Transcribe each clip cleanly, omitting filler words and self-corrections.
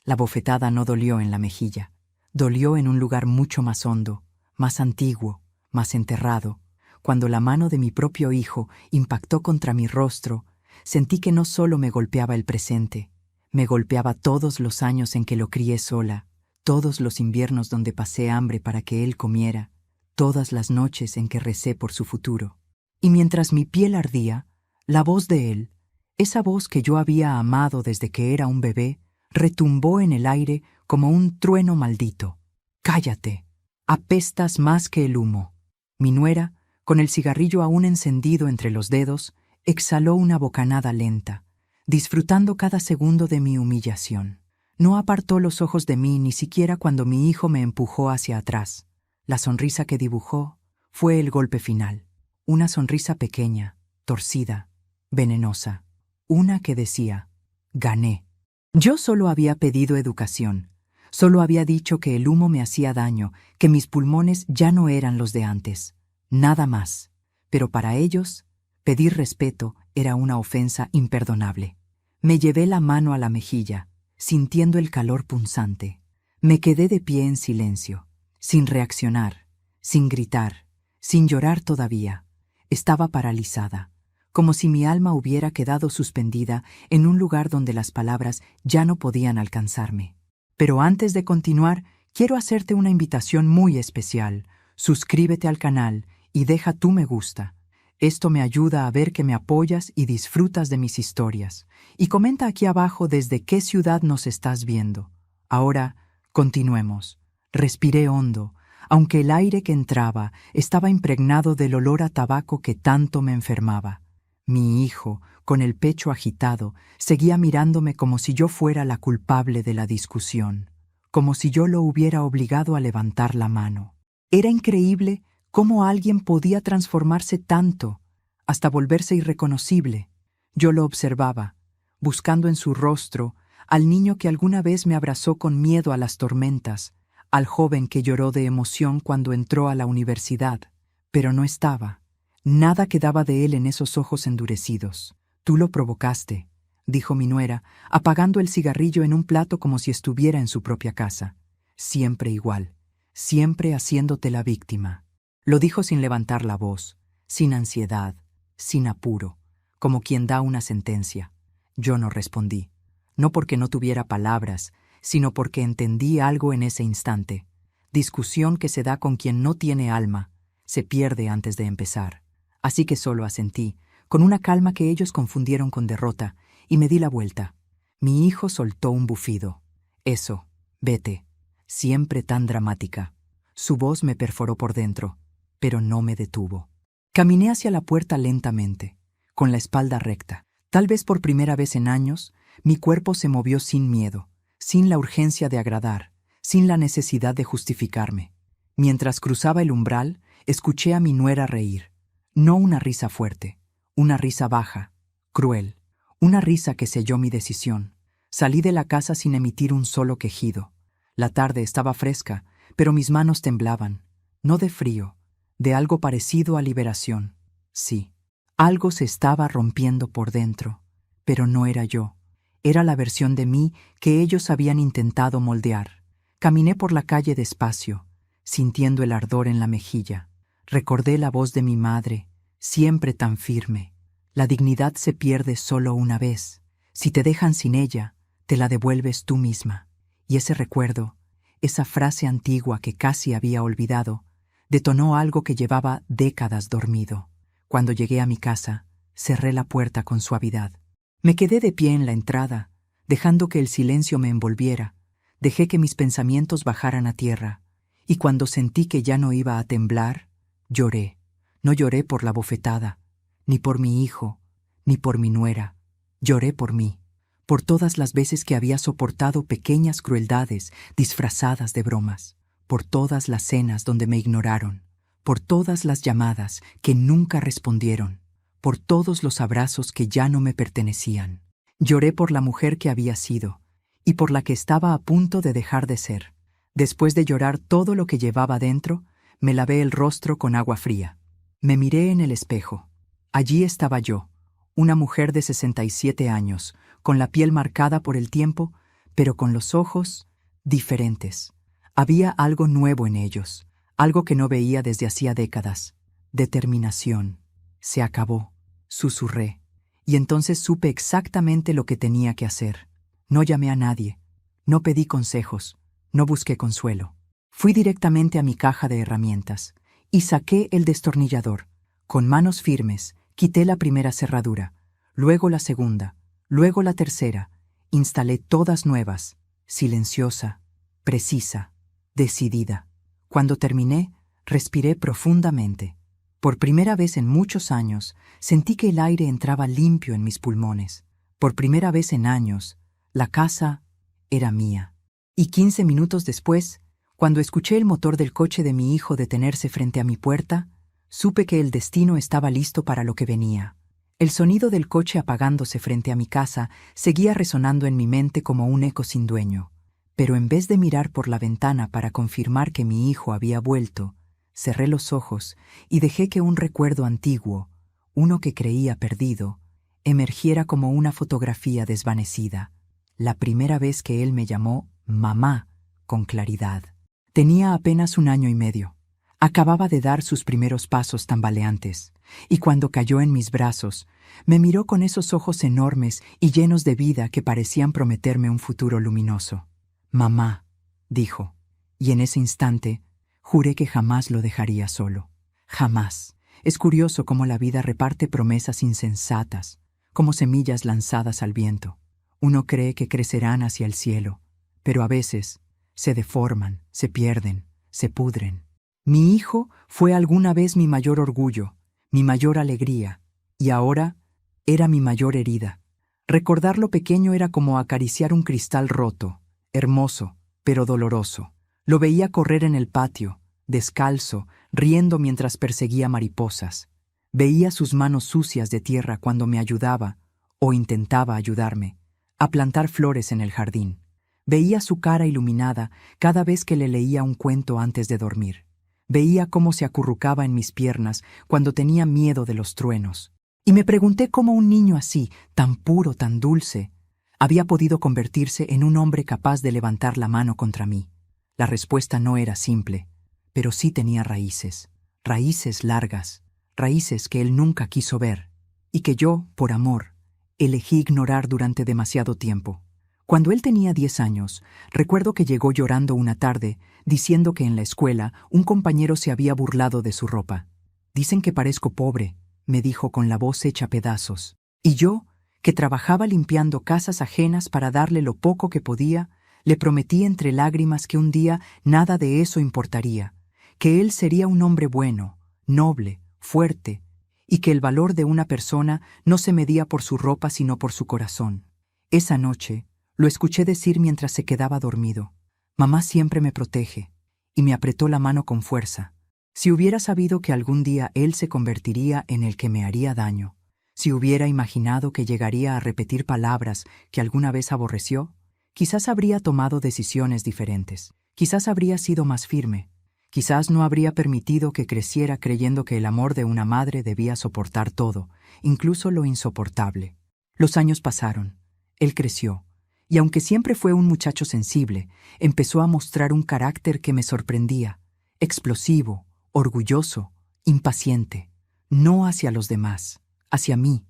La bofetada no dolió en la mejilla, dolió en un lugar mucho más hondo, más antiguo, más enterrado. Cuando la mano de mi propio hijo impactó contra mi rostro, sentí que no solo me golpeaba el presente, me golpeaba todos los años en que lo crié sola, todos los inviernos donde pasé hambre para que él comiera, todas las noches en que recé por su futuro. Y mientras mi piel ardía, la voz de él, esa voz que yo había amado desde que era un bebé, retumbó en el aire como un trueno maldito. «¡Cállate! Apestas más que el humo». Mi nuera, con el cigarrillo aún encendido entre los dedos, exhaló una bocanada lenta, disfrutando cada segundo de mi humillación. No apartó los ojos de mí ni siquiera cuando mi hijo me empujó hacia atrás. La sonrisa que dibujó fue el golpe final. Una sonrisa pequeña, torcida, venenosa. Una que decía, «Gané». Yo solo había pedido educación. Solo había dicho que el humo me hacía daño, que mis pulmones ya no eran los de antes. Nada más. Pero para ellos, pedir respeto era una ofensa imperdonable. Me llevé la mano a la mejilla, sintiendo el calor punzante. Me quedé de pie en silencio, sin reaccionar, sin gritar, sin llorar todavía. Estaba paralizada, como si mi alma hubiera quedado suspendida en un lugar donde las palabras ya no podían alcanzarme. Pero antes de continuar, quiero hacerte una invitación muy especial. Suscríbete al canal y deja tu me gusta. Esto me ayuda a ver que me apoyas y disfrutas de mis historias. Y comenta aquí abajo desde qué ciudad nos estás viendo. Ahora, continuemos. Respiré hondo, aunque el aire que entraba estaba impregnado del olor a tabaco que tanto me enfermaba. Mi hijo, con el pecho agitado, seguía mirándome como si yo fuera la culpable de la discusión, como si yo lo hubiera obligado a levantar la mano. Era increíble cómo alguien podía transformarse tanto, hasta volverse irreconocible. Yo lo observaba, buscando en su rostro al niño que alguna vez me abrazó con miedo a las tormentas, al joven que lloró de emoción cuando entró a la universidad, pero no estaba. Nada quedaba de él en esos ojos endurecidos. «Tú lo provocaste», dijo mi nuera, apagando el cigarrillo en un plato como si estuviera en su propia casa. «Siempre igual, siempre haciéndote la víctima». Lo dijo sin levantar la voz, sin ansiedad, sin apuro, como quien da una sentencia. Yo no respondí, no porque no tuviera palabras, sino porque entendí algo en ese instante. Discusión que se da con quien no tiene alma, se pierde antes de empezar. Así que solo asentí, con una calma que ellos confundieron con derrota, y me di la vuelta. Mi hijo soltó un bufido. «Eso, vete», siempre tan dramática. Su voz me perforó por dentro, pero no me detuvo. Caminé hacia la puerta lentamente, con la espalda recta. Tal vez por primera vez en años, mi cuerpo se movió sin miedo, sin la urgencia de agradar, sin la necesidad de justificarme. Mientras cruzaba el umbral, escuché a mi nuera reír. No una risa fuerte, una risa baja, cruel, una risa que selló mi decisión. Salí de la casa sin emitir un solo quejido. La tarde estaba fresca, pero mis manos temblaban, no de frío, de algo parecido a liberación. Sí, algo se estaba rompiendo por dentro, pero no era yo. Era la versión de mí que ellos habían intentado moldear. Caminé por la calle despacio, sintiendo el ardor en la mejilla. Recordé la voz de mi madre, siempre tan firme. La dignidad se pierde solo una vez. Si te dejan sin ella, te la devuelves tú misma. Y ese recuerdo, esa frase antigua que casi había olvidado, detonó algo que llevaba décadas dormido. Cuando llegué a mi casa, cerré la puerta con suavidad. Me quedé de pie en la entrada, dejando que el silencio me envolviera. Dejé que mis pensamientos bajaran a tierra. Y cuando sentí que ya no iba a temblar, lloré. No lloré por la bofetada, ni por mi hijo, ni por mi nuera. Lloré por mí, por todas las veces que había soportado pequeñas crueldades disfrazadas de bromas, por todas las cenas donde me ignoraron, por todas las llamadas que nunca respondieron, por todos los abrazos que ya no me pertenecían. Lloré por la mujer que había sido y por la que estaba a punto de dejar de ser. Después de llorar todo lo que llevaba dentro, me lavé el rostro con agua fría. Me miré en el espejo. Allí estaba yo, una mujer de 67 años, con la piel marcada por el tiempo, pero con los ojos diferentes. Había algo nuevo en ellos, algo que no veía desde hacía décadas. Determinación. Se acabó, susurré, y entonces supe exactamente lo que tenía que hacer. No llamé a nadie, no pedí consejos, no busqué consuelo. Fui directamente a mi caja de herramientas y saqué el destornillador. Con manos firmes, quité la primera cerradura, luego la segunda, luego la tercera. Instalé todas nuevas, silenciosa, precisa, decidida. Cuando terminé, respiré profundamente. Por primera vez en muchos años, sentí que el aire entraba limpio en mis pulmones. Por primera vez en años, la casa era mía. Y 15 minutos después, cuando escuché el motor del coche de mi hijo detenerse frente a mi puerta, supe que el destino estaba listo para lo que venía. El sonido del coche apagándose frente a mi casa seguía resonando en mi mente como un eco sin dueño. Pero en vez de mirar por la ventana para confirmar que mi hijo había vuelto, cerré los ojos y dejé que un recuerdo antiguo, uno que creía perdido, emergiera como una fotografía desvanecida. La primera vez que él me llamó mamá con claridad. Tenía apenas 1 año y medio. Acababa de dar sus primeros pasos tambaleantes, y cuando cayó en mis brazos, me miró con esos ojos enormes y llenos de vida que parecían prometerme un futuro luminoso. Mamá, dijo, y en ese instante juré que jamás lo dejaría solo. Jamás. Es curioso cómo la vida reparte promesas insensatas, como semillas lanzadas al viento. Uno cree que crecerán hacia el cielo, pero a veces se deforman, se pierden, se pudren. Mi hijo fue alguna vez mi mayor orgullo, mi mayor alegría, y ahora era mi mayor herida. Recordarlo pequeño era como acariciar un cristal roto, hermoso, pero doloroso. Lo veía correr en el patio, descalzo, riendo mientras perseguía mariposas. Veía sus manos sucias de tierra cuando me ayudaba, o intentaba ayudarme, a plantar flores en el jardín. Veía su cara iluminada cada vez que le leía un cuento antes de dormir. Veía cómo se acurrucaba en mis piernas cuando tenía miedo de los truenos. Y me pregunté cómo un niño así, tan puro, tan dulce, había podido convertirse en un hombre capaz de levantar la mano contra mí. La respuesta no era simple, pero sí tenía raíces, raíces largas, raíces que él nunca quiso ver, y que yo, por amor, elegí ignorar durante demasiado tiempo. Cuando él tenía 10 años, recuerdo que llegó llorando una tarde, diciendo que en la escuela un compañero se había burlado de su ropa. «Dicen que parezco pobre», me dijo con la voz hecha pedazos. Y yo, que trabajaba limpiando casas ajenas para darle lo poco que podía, le prometí entre lágrimas que un día nada de eso importaría, que él sería un hombre bueno, noble, fuerte, y que el valor de una persona no se medía por su ropa sino por su corazón. Esa noche, lo escuché decir mientras se quedaba dormido. «Mamá siempre me protege», y me apretó la mano con fuerza. Si hubiera sabido que algún día él se convertiría en el que me haría daño, si hubiera imaginado que llegaría a repetir palabras que alguna vez aborreció, quizás habría tomado decisiones diferentes, quizás habría sido más firme, quizás no habría permitido que creciera creyendo que el amor de una madre debía soportar todo, incluso lo insoportable. Los años pasaron, él creció, y aunque siempre fue un muchacho sensible, empezó a mostrar un carácter que me sorprendía, explosivo, orgulloso, impaciente, no hacia los demás, hacia mí.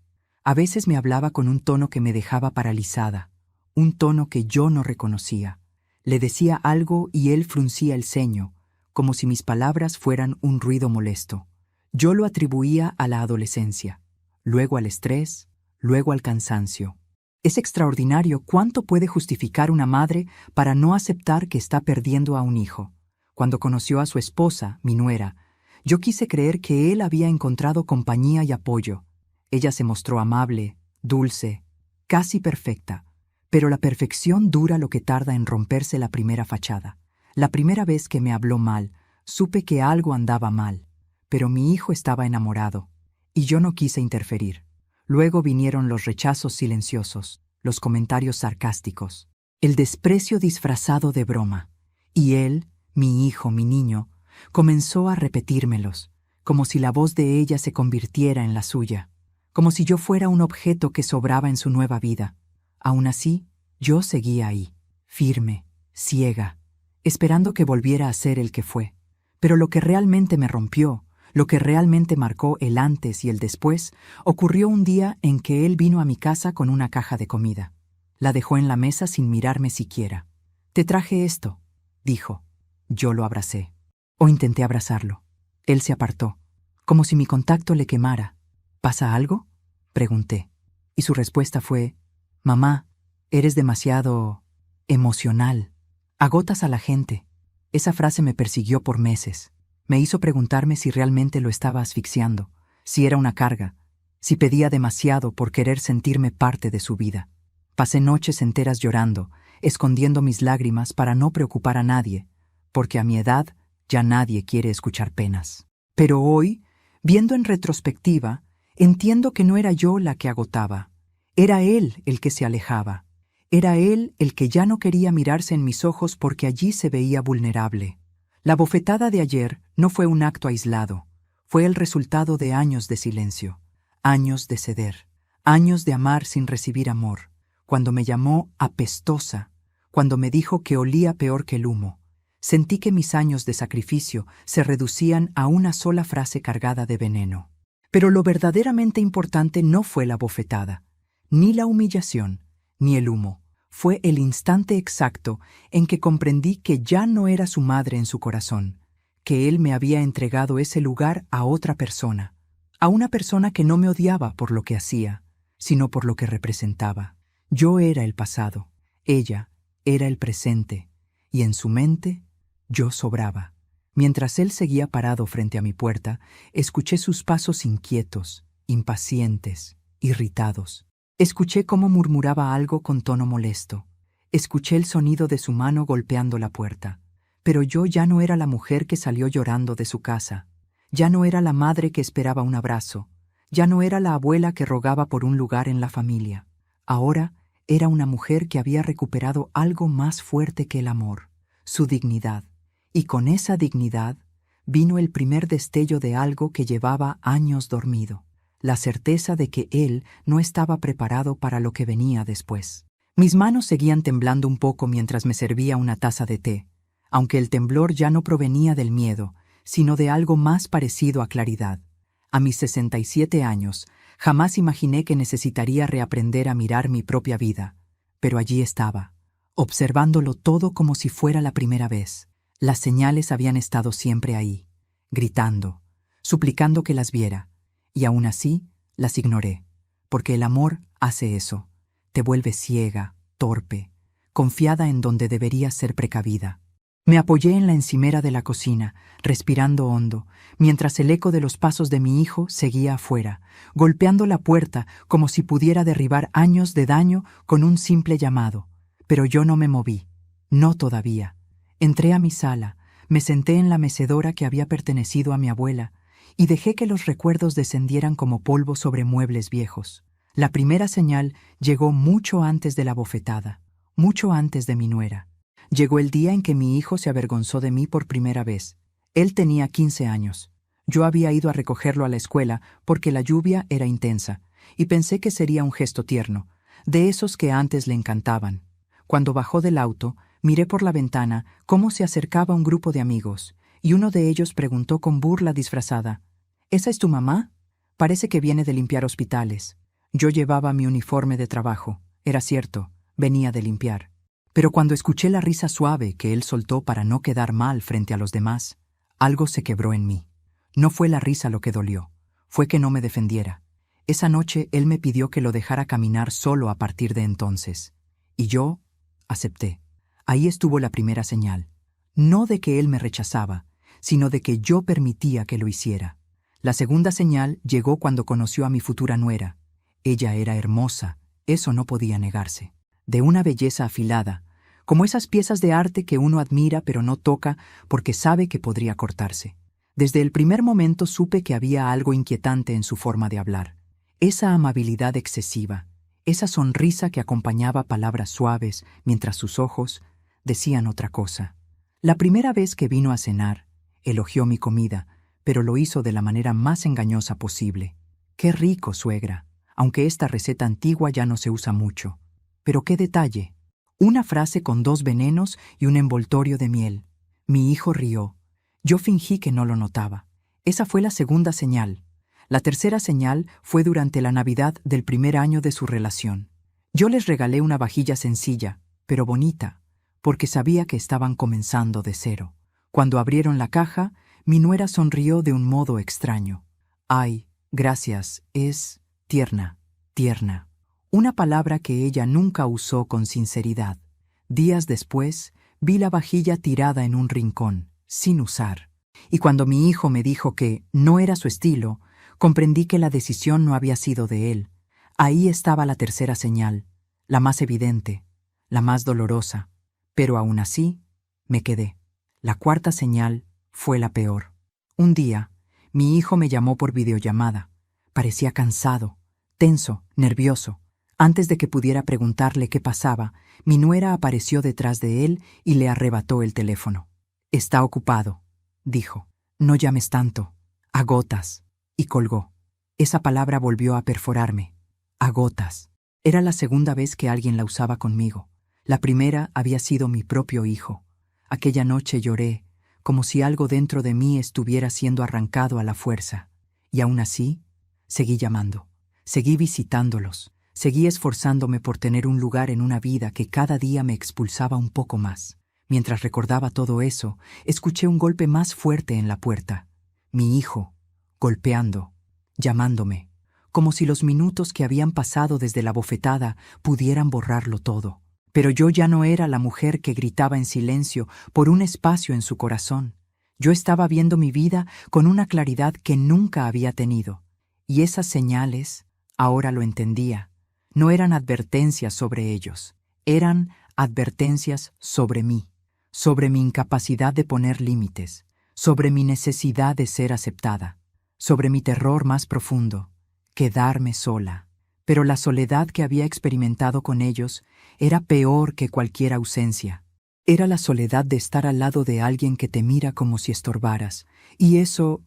A veces me hablaba con un tono que me dejaba paralizada, un tono que yo no reconocía. Le decía algo y él fruncía el ceño, como si mis palabras fueran un ruido molesto. Yo lo atribuía a la adolescencia, luego al estrés, luego al cansancio. Es extraordinario cuánto puede justificar una madre para no aceptar que está perdiendo a un hijo. Cuando conoció a su esposa, mi nuera, yo quise creer que él había encontrado compañía y apoyo. Ella se mostró amable, dulce, casi perfecta, pero la perfección dura lo que tarda en romperse la primera fachada. La primera vez que me habló mal, supe que algo andaba mal, pero mi hijo estaba enamorado, y yo no quise interferir. Luego vinieron los rechazos silenciosos, los comentarios sarcásticos, el desprecio disfrazado de broma, y él, mi hijo, mi niño, comenzó a repetírmelos, como si la voz de ella se convirtiera en la suya, como si yo fuera un objeto que sobraba en su nueva vida. Aún así, yo seguía ahí. firme, ciega, esperando que volviera a ser el que fue. Pero lo que realmente me rompió, lo que realmente marcó el antes y el después, ocurrió un día en que él vino a mi casa con una caja de comida. La dejó en la mesa sin mirarme siquiera. «Te traje esto», dijo. Yo lo abracé. O intenté abrazarlo. Él se apartó, como si mi contacto le quemara. «¿Pasa algo?», pregunté. Y su respuesta fue: «Mamá, eres demasiado emocional. Agotas a la gente». Esa frase me persiguió por meses. Me hizo preguntarme si realmente lo estaba asfixiando, si era una carga, si pedía demasiado por querer sentirme parte de su vida. Pasé noches enteras llorando, escondiendo mis lágrimas para no preocupar a nadie, porque a mi edad ya nadie quiere escuchar penas. Pero hoy, viendo en retrospectiva, entiendo que no era yo la que agotaba. Era él el que se alejaba. Era él el que ya no quería mirarse en mis ojos porque allí se veía vulnerable. La bofetada de ayer no fue un acto aislado, fue el resultado de años de silencio, años de ceder, años de amar sin recibir amor. Cuando me llamó apestosa, cuando me dijo que olía peor que el humo, sentí que mis años de sacrificio se reducían a una sola frase cargada de veneno. Pero lo verdaderamente importante no fue la bofetada, ni la humillación, ni el humo. Fue el instante exacto en que comprendí que ya no era su madre en su corazón, que él me había entregado ese lugar a otra persona, a una persona que no me odiaba por lo que hacía, sino por lo que representaba. Yo era el pasado, ella era el presente, y en su mente yo sobraba. Mientras él seguía parado frente a mi puerta, escuché sus pasos inquietos, impacientes, irritados. Escuché cómo murmuraba algo con tono molesto. Escuché el sonido de su mano golpeando la puerta. Pero yo ya no era la mujer que salió llorando de su casa. Ya no era la madre que esperaba un abrazo. Ya no era la abuela que rogaba por un lugar en la familia. Ahora era una mujer que había recuperado algo más fuerte que el amor, su dignidad. Y con esa dignidad vino el primer destello de algo que llevaba años dormido. La certeza de que él no estaba preparado para lo que venía después. Mis manos seguían temblando un poco mientras me servía una taza de té, aunque el temblor ya no provenía del miedo, sino de algo más parecido a claridad. A mis 67 años, jamás imaginé que necesitaría reaprender a mirar mi propia vida, pero allí estaba, observándolo todo como si fuera la primera vez. Las señales habían estado siempre ahí, gritando, suplicando que las viera. Y aún así, las ignoré, porque el amor hace eso. Te vuelve ciega, torpe, confiada en donde deberías ser precavida. Me apoyé en la encimera de la cocina, respirando hondo, mientras el eco de los pasos de mi hijo seguía afuera, golpeando la puerta como si pudiera derribar años de daño con un simple llamado. Pero yo no me moví, no todavía. Entré a mi sala, me senté en la mecedora que había pertenecido a mi abuela, y dejé que los recuerdos descendieran como polvo sobre muebles viejos. La primera señal llegó mucho antes de la bofetada, mucho antes de mi nuera. Llegó el día en que mi hijo se avergonzó de mí por primera vez. Él tenía 15 años. Yo había ido a recogerlo a la escuela porque la lluvia era intensa, y pensé que sería un gesto tierno, de esos que antes le encantaban. Cuando bajó del auto, miré por la ventana cómo se acercaba un grupo de amigos, y uno de ellos preguntó con burla disfrazada: «¿Esa es tu mamá? Parece que viene de limpiar hospitales». Yo llevaba mi uniforme de trabajo. Era cierto, venía de limpiar. Pero cuando escuché la risa suave que él soltó para no quedar mal frente a los demás, algo se quebró en mí. No fue la risa lo que dolió, fue que no me defendiera. Esa noche él me pidió que lo dejara caminar solo a partir de entonces. Y yo acepté. Ahí estuvo la primera señal. No de que él me rechazaba, sino de que yo permitía que lo hiciera. La segunda señal llegó cuando conoció a mi futura nuera. Ella era hermosa, eso no podía negarse. De una belleza afilada, como esas piezas de arte que uno admira pero no toca porque sabe que podría cortarse. Desde el primer momento supe que había algo inquietante en su forma de hablar. Esa amabilidad excesiva, esa sonrisa que acompañaba palabras suaves mientras sus ojos decían otra cosa. La primera vez que vino a cenar, elogió mi comida, pero lo hizo de la manera más engañosa posible. «Qué rico, suegra, aunque esta receta antigua ya no se usa mucho. Pero qué detalle. Una frase con 2 venenos y un envoltorio de miel. Mi hijo rió. Yo fingí que no lo notaba. Esa fue la segunda señal. La tercera señal fue durante la Navidad del primer año de su relación. Yo les regalé una vajilla sencilla, pero bonita, porque sabía que estaban comenzando de cero. Cuando abrieron la caja, mi nuera sonrió de un modo extraño. Ay, gracias, es tierna, tierna. Una palabra que ella nunca usó con sinceridad. Días después, vi la vajilla tirada en un rincón, sin usar. Y cuando mi hijo me dijo que no era su estilo, comprendí que la decisión no había sido de él. Ahí estaba la tercera señal, la más evidente, la más dolorosa. Pero aún así, me quedé. La cuarta señal fue la peor. Un día, mi hijo me llamó por videollamada. Parecía cansado, tenso, nervioso. Antes de que pudiera preguntarle qué pasaba, mi nuera apareció detrás de él y le arrebató el teléfono. «Está ocupado», dijo. «No llames tanto. Agotas». Y colgó. Esa palabra volvió a perforarme. Agotas. Era la segunda vez que alguien la usaba conmigo. La primera había sido mi propio hijo. Aquella noche lloré, como si algo dentro de mí estuviera siendo arrancado a la fuerza. Y aún así, seguí llamando. Seguí visitándolos. Seguí esforzándome por tener un lugar en una vida que cada día me expulsaba un poco más. Mientras recordaba todo eso, escuché un golpe más fuerte en la puerta. Mi hijo, golpeando, llamándome, como si los minutos que habían pasado desde la bofetada pudieran borrarlo todo. Pero yo ya no era la mujer que gritaba en silencio por un espacio en su corazón. Yo estaba viendo mi vida con una claridad que nunca había tenido. Y esas señales, ahora lo entendía, no eran advertencias sobre ellos, eran advertencias sobre mí, sobre mi incapacidad de poner límites, sobre mi necesidad de ser aceptada, sobre mi terror más profundo, quedarme sola. Pero la soledad que había experimentado con ellos era peor que cualquier ausencia. Era la soledad de estar al lado de alguien que te mira como si estorbaras, y eso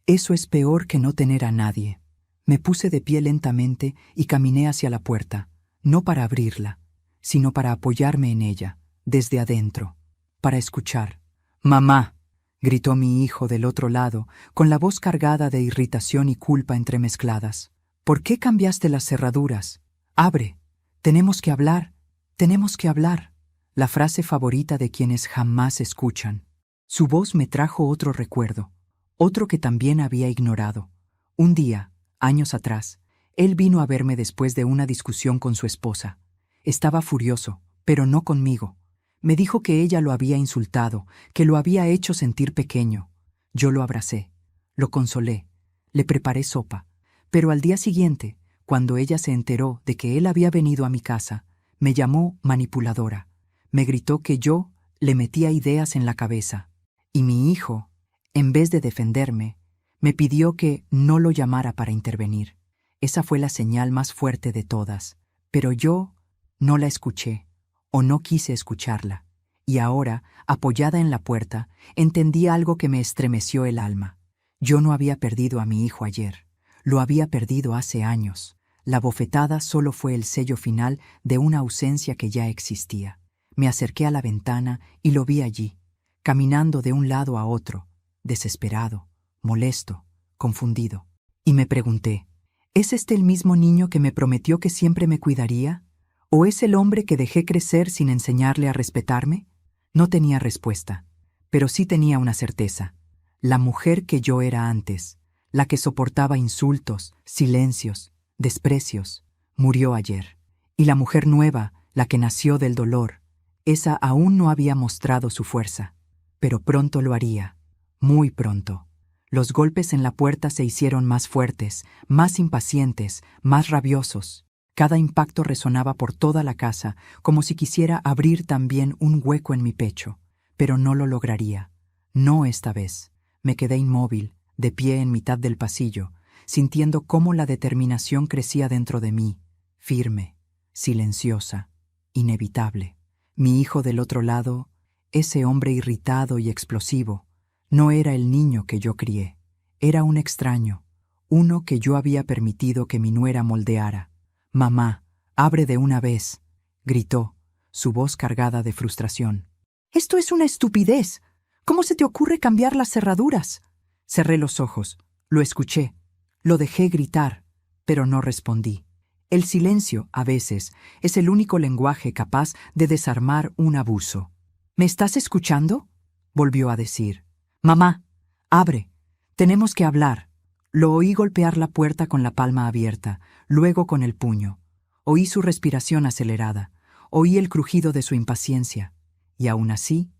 es peor que no tener a nadie. Me puse de pie lentamente y caminé hacia la puerta, no para abrirla, sino para apoyarme en ella, desde adentro, para escuchar. «Mamá», gritó mi hijo del otro lado, con la voz cargada de irritación y culpa entremezcladas. «¿Por qué cambiaste las cerraduras? Abre. Tenemos que hablar. Tenemos que hablar». La frase favorita de quienes jamás escuchan. Su voz me trajo otro recuerdo, otro que también había ignorado. Un día, años atrás, él vino a verme después de una discusión con su esposa. Estaba furioso, pero no conmigo. Me dijo que ella lo había insultado, que lo había hecho sentir pequeño. Yo lo abracé, lo consolé, le preparé sopa. Pero al día siguiente, cuando ella se enteró de que él había venido a mi casa, me llamó manipuladora. Me gritó que yo le metía ideas en la cabeza. Y mi hijo, en vez de defenderme, me pidió que no lo llamara para intervenir. Esa fue la señal más fuerte de todas. Pero yo no la escuché, o no quise escucharla. Y ahora, apoyada en la puerta, entendí algo que me estremeció el alma. Yo no había perdido a mi hijo ayer. Lo había perdido hace años. La bofetada solo fue el sello final de una ausencia que ya existía. Me acerqué a la ventana y lo vi allí, caminando de un lado a otro, desesperado, molesto, confundido. Y me pregunté, ¿es este el mismo niño que me prometió que siempre me cuidaría? ¿O es el hombre que dejé crecer sin enseñarle a respetarme? No tenía respuesta, pero sí tenía una certeza. La mujer que yo era antes, la que soportaba insultos, silencios, desprecios, murió ayer. Y la mujer nueva, la que nació del dolor, esa aún no había mostrado su fuerza. Pero pronto lo haría, muy pronto. Los golpes en la puerta se hicieron más fuertes, más impacientes, más rabiosos. Cada impacto resonaba por toda la casa, como si quisiera abrir también un hueco en mi pecho. Pero no lo lograría. No esta vez. Me quedé inmóvil, de pie en mitad del pasillo, sintiendo cómo la determinación crecía dentro de mí, firme, silenciosa, inevitable. Mi hijo del otro lado, ese hombre irritado y explosivo, no era el niño que yo crié. Era un extraño, uno que yo había permitido que mi nuera moldeara. «Mamá, abre de una vez», gritó, su voz cargada de frustración. «Esto es una estupidez. ¿Cómo se te ocurre cambiar las cerraduras?» Cerré los ojos, lo escuché, lo dejé gritar, pero no respondí. El silencio, a veces, es el único lenguaje capaz de desarmar un abuso. «¿Me estás escuchando?», volvió a decir. «Mamá, abre. Tenemos que hablar». Lo oí golpear la puerta con la palma abierta, luego con el puño. Oí su respiración acelerada, oí el crujido de su impaciencia, y aún así,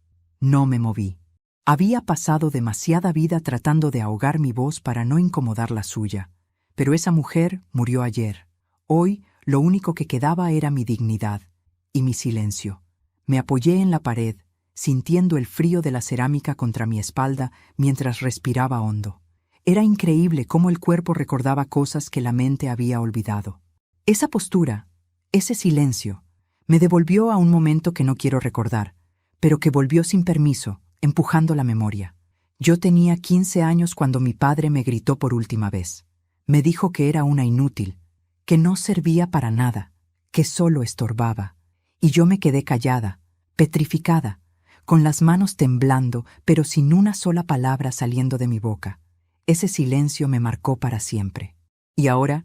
no me moví. Había pasado demasiada vida tratando de ahogar mi voz para no incomodar la suya, pero esa mujer murió ayer. Hoy, lo único que quedaba era mi dignidad y mi silencio. Me apoyé en la pared, sintiendo el frío de la cerámica contra mi espalda mientras respiraba hondo. Era increíble cómo el cuerpo recordaba cosas que la mente había olvidado. Esa postura, ese silencio, me devolvió a un momento que no quiero recordar, pero que volvió sin permiso, empujando la memoria. Yo tenía 15 años cuando mi padre me gritó por última vez. Me dijo que era una inútil, que no servía para nada, que solo estorbaba. Y yo me quedé callada, petrificada, con las manos temblando, pero sin una sola palabra saliendo de mi boca. Ese silencio me marcó para siempre. Y ahora,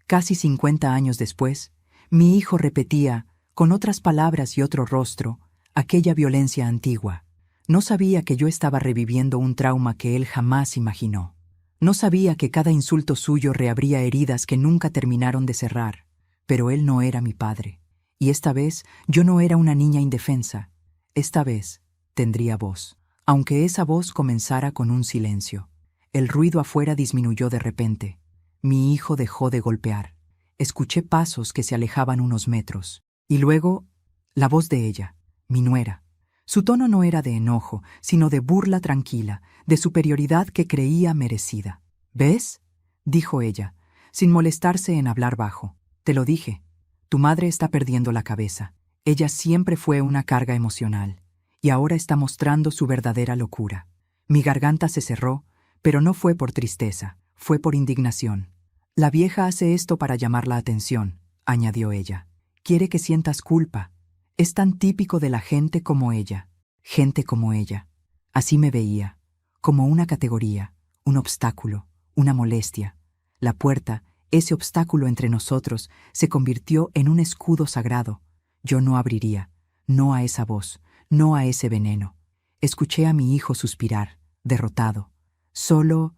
casi 50 años después, mi hijo repetía, con otras palabras y otro rostro, aquella violencia antigua. No sabía que yo estaba reviviendo un trauma que él jamás imaginó. No sabía que cada insulto suyo reabría heridas que nunca terminaron de cerrar. Pero él no era mi padre. Y esta vez yo no era una niña indefensa. Esta vez tendría voz, aunque esa voz comenzara con un silencio. El ruido afuera disminuyó de repente. Mi hijo dejó de golpear. Escuché pasos que se alejaban unos metros. Y luego, la voz de ella, mi nuera. Su tono no era de enojo, sino de burla tranquila, de superioridad que creía merecida. «¿Ves?», dijo ella, sin molestarse en hablar bajo. «Te lo dije. Tu madre está perdiendo la cabeza. Ella siempre fue una carga emocional, y ahora está mostrando su verdadera locura». Mi garganta se cerró, pero no fue por tristeza, fue por indignación. «La vieja hace esto para llamar la atención», añadió ella. «Quiere que sientas culpa. Es tan típico de la gente como ella». Gente como ella. Así me veía, como una categoría, un obstáculo, una molestia. La puerta, ese obstáculo entre nosotros, se convirtió en un escudo sagrado. Yo no abriría, no a esa voz, no a ese veneno. Escuché a mi hijo suspirar, derrotado. Solo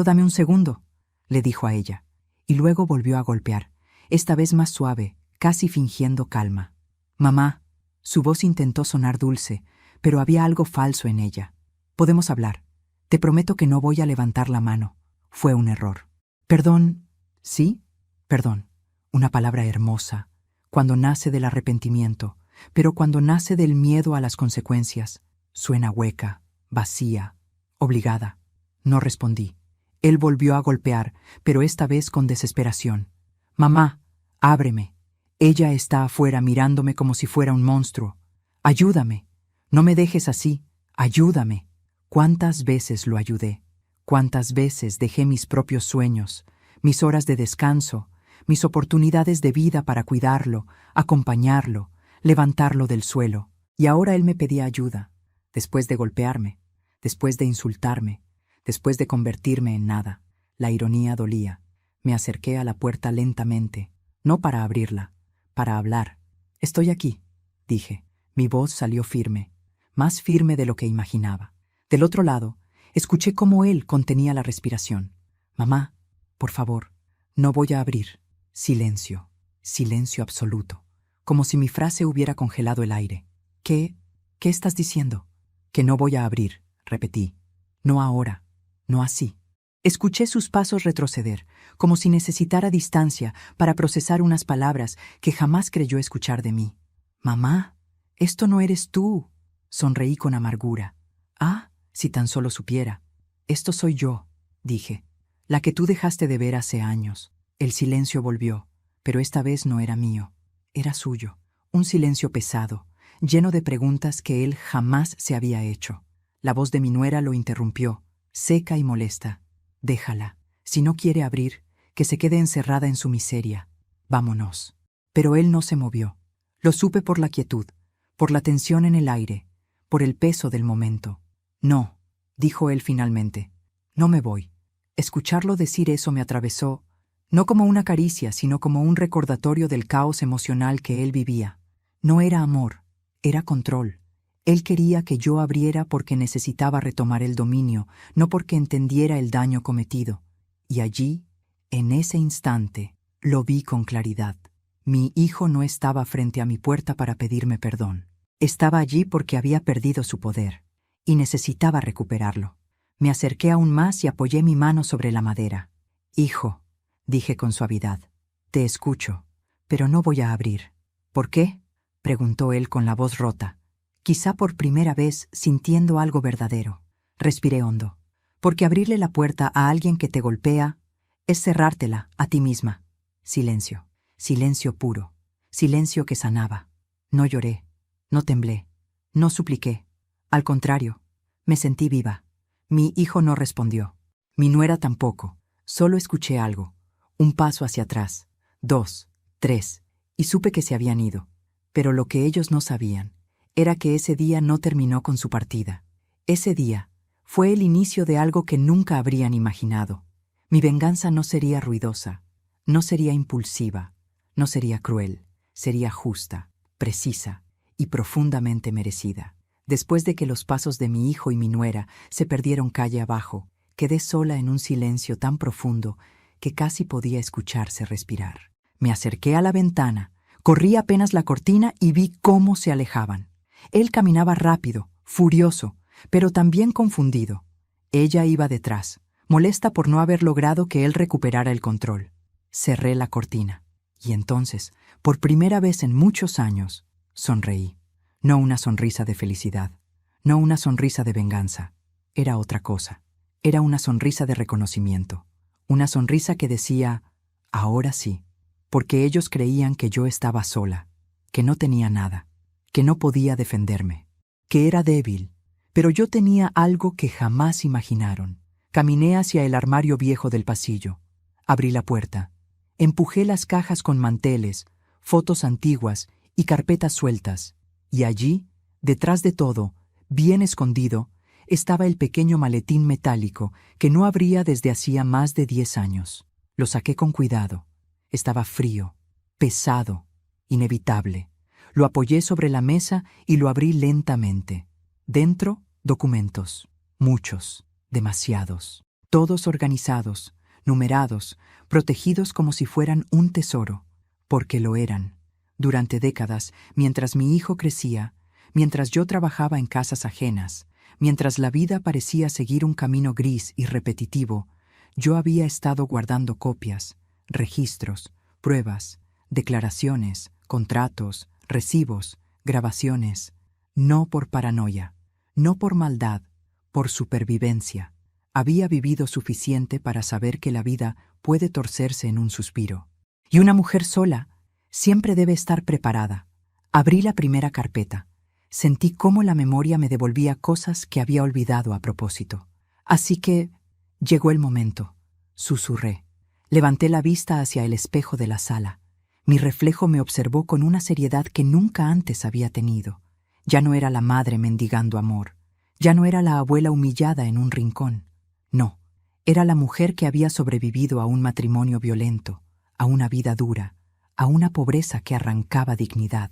dame un segundo», le dijo a ella, y luego volvió a golpear, esta vez más suave, casi fingiendo calma. «Mamá», su voz intentó sonar dulce, pero había algo falso en ella. «Podemos hablar. Te prometo que no voy a levantar la mano. Fue un error». «Perdón». «¿Sí? Perdón». Una palabra hermosa, cuando nace del arrepentimiento, pero cuando nace del miedo a las consecuencias, suena hueca, vacía, obligada. No respondí. Él volvió a golpear, pero esta vez con desesperación. «Mamá, ábreme. Ella está afuera mirándome como si fuera un monstruo. Ayúdame. No me dejes así. Ayúdame». ¿Cuántas veces lo ayudé? ¿Cuántas veces dejé mis propios sueños, mis horas de descanso, mis oportunidades de vida para cuidarlo, acompañarlo, levantarlo del suelo? Y ahora él me pedía ayuda, después de golpearme, después de insultarme, después de convertirme en nada. La ironía dolía. Me acerqué a la puerta lentamente, no para abrirla, para hablar. «Estoy aquí», dije. Mi voz salió firme, más firme de lo que imaginaba. Del otro lado, escuché cómo él contenía la respiración. «Mamá, por favor, no voy a abrir». Silencio, silencio absoluto, como si mi frase hubiera congelado el aire. ¿Qué estás diciendo?» «Que no voy a abrir», repetí. «No ahora. No así». Escuché sus pasos retroceder, como si necesitara distancia para procesar unas palabras que jamás creyó escuchar de mí. «Mamá, esto no eres tú». Sonreí con amargura. «Ah, si tan solo supiera. Esto soy yo», dije. «La que tú dejaste de ver hace años». El silencio volvió, pero esta vez no era mío. Era suyo. Un silencio pesado, lleno de preguntas que él jamás se había hecho. La voz de mi nuera lo interrumpió, seca y molesta. «Déjala. Si no quiere abrir, que se quede encerrada en su miseria. Vámonos». Pero él no se movió. Lo supe por la quietud, por la tensión en el aire, por el peso del momento. No, dijo él finalmente. No me voy. Escucharlo decir eso me atravesó, no como una caricia, sino como un recordatorio del caos emocional que él vivía. No era amor, era control. Él quería que yo abriera porque necesitaba retomar el dominio, no porque entendiera el daño cometido. Y allí, en ese instante, lo vi con claridad. Mi hijo no estaba frente a mi puerta para pedirme perdón. Estaba allí porque había perdido su poder, y necesitaba recuperarlo. Me acerqué aún más y apoyé mi mano sobre la madera. «Hijo», dije con suavidad, «te escucho, pero no voy a abrir». «¿Por qué?», preguntó él con la voz rota, quizá por primera vez sintiendo algo verdadero. Respiré hondo. «Porque abrirle la puerta a alguien que te golpea es cerrártela a ti misma». Silencio. Silencio puro, silencio que sanaba. No lloré, no temblé, no supliqué. Al contrario, me sentí viva. Mi hijo no respondió. Mi nuera tampoco. Solo escuché algo. Un paso hacia atrás. 2, 3. Y supe que se habían ido. Pero lo que ellos no sabían era que ese día no terminó con su partida. Ese día fue el inicio de algo que nunca habrían imaginado. Mi venganza no sería ruidosa, no sería impulsiva. No sería cruel, sería justa, precisa y profundamente merecida. Después de que los pasos de mi hijo y mi nuera se perdieron calle abajo, quedé sola en un silencio tan profundo que casi podía escucharse respirar. Me acerqué a la ventana, corrí apenas la cortina y vi cómo se alejaban. Él caminaba rápido, furioso, pero también confundido. Ella iba detrás, molesta por no haber logrado que él recuperara el control. Cerré la cortina. Y entonces, por primera vez en muchos años, sonreí. No una sonrisa de felicidad, no una sonrisa de venganza. Era otra cosa. Era una sonrisa de reconocimiento. Una sonrisa que decía, ahora sí, porque ellos creían que yo estaba sola, que no tenía nada, que no podía defenderme, que era débil, pero yo tenía algo que jamás imaginaron. Caminé hacia el armario viejo del pasillo. Abrí la puerta. Empujé las cajas con manteles, fotos antiguas y carpetas sueltas, y allí, detrás de todo, bien escondido, estaba el pequeño maletín metálico que no abría desde hacía más de 10 años. Lo saqué con cuidado. Estaba frío, pesado, inevitable. Lo apoyé sobre la mesa y lo abrí lentamente. Dentro, documentos. Muchos, demasiados. Todos organizados, numerados, protegidos como si fueran un tesoro, porque lo eran. Durante décadas, mientras mi hijo crecía, mientras yo trabajaba en casas ajenas, mientras la vida parecía seguir un camino gris y repetitivo, yo había estado guardando copias, registros, pruebas, declaraciones, contratos, recibos, grabaciones, no por paranoia, no por maldad, por supervivencia. Había vivido suficiente para saber que la vida puede torcerse en un suspiro. Y una mujer sola siempre debe estar preparada. Abrí la primera carpeta. Sentí cómo la memoria me devolvía cosas que había olvidado a propósito. Así que llegó el momento. Susurré. Levanté la vista hacia el espejo de la sala. Mi reflejo me observó con una seriedad que nunca antes había tenido. Ya no era la madre mendigando amor. Ya no era la abuela humillada en un rincón. No, era la mujer que había sobrevivido a un matrimonio violento, a una vida dura, a una pobreza que arrancaba dignidad.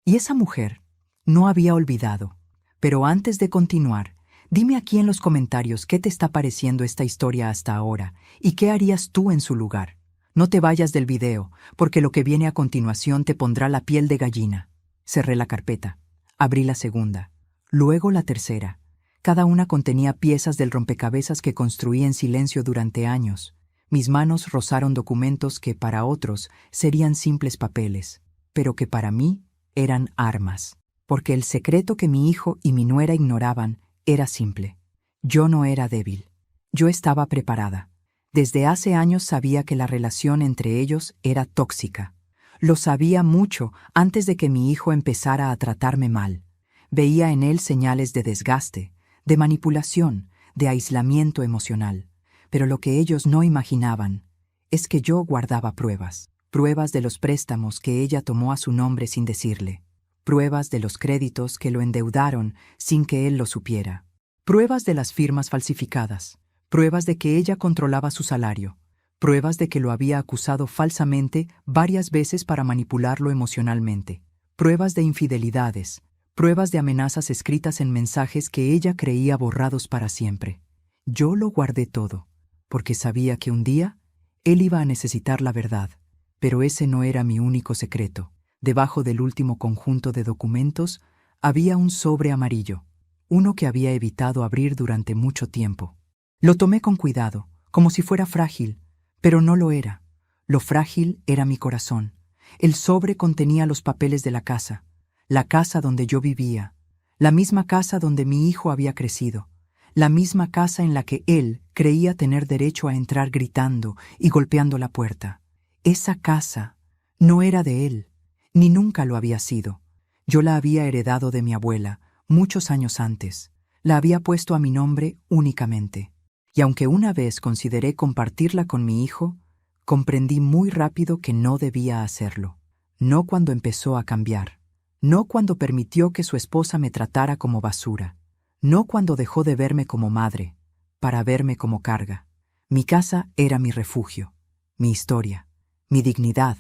Y esa mujer no había olvidado. Pero antes de continuar, dime aquí en los comentarios qué te está pareciendo esta historia hasta ahora y qué harías tú en su lugar. No te vayas del video, porque lo que viene a continuación te pondrá la piel de gallina. Cerré la carpeta. Abrí la segunda. Luego la tercera. Cada una contenía piezas del rompecabezas que construí en silencio durante años. Mis manos rozaron documentos que para otros serían simples papeles, pero que para mí eran armas. Porque el secreto que mi hijo y mi nuera ignoraban era simple. Yo no era débil. Yo estaba preparada. Desde hace años sabía que la relación entre ellos era tóxica. Lo sabía mucho antes de que mi hijo empezara a tratarme mal. Veía en él señales de desgaste, de manipulación, de aislamiento emocional. Pero lo que ellos no imaginaban es que yo guardaba pruebas pruebas de los préstamos que ella tomó a su nombre sin decirle, pruebas de los créditos que lo endeudaron sin que él lo supiera, pruebas de las firmas falsificadas, pruebas de que ella controlaba su salario, pruebas de que lo había acusado falsamente varias veces para manipularlo emocionalmente, pruebas de infidelidades, pruebas de amenazas escritas en mensajes que ella creía borrados para siempre. Yo lo guardé todo, porque sabía que un día él iba a necesitar la verdad, pero ese no era mi único secreto. Debajo del último conjunto de documentos había un sobre amarillo, uno que había evitado abrir durante mucho tiempo. Lo tomé con cuidado, como si fuera frágil, pero no lo era. Lo frágil era mi corazón. El sobre contenía los papeles de la casa donde yo vivía, la misma casa donde mi hijo había crecido, la misma casa en la que él creía tener derecho a entrar gritando y golpeando la puerta. Esa casa no era de él, ni nunca lo había sido. Yo la había heredado de mi abuela muchos años antes. La había puesto a mi nombre únicamente. Y aunque una vez consideré compartirla con mi hijo, comprendí muy rápido que no debía hacerlo. No cuando empezó a cambiar. No cuando permitió que su esposa me tratara como basura. No cuando dejó de verme como madre, para verme como carga. Mi casa era mi refugio, mi historia, mi dignidad,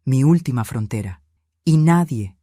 mi última frontera. Y nadie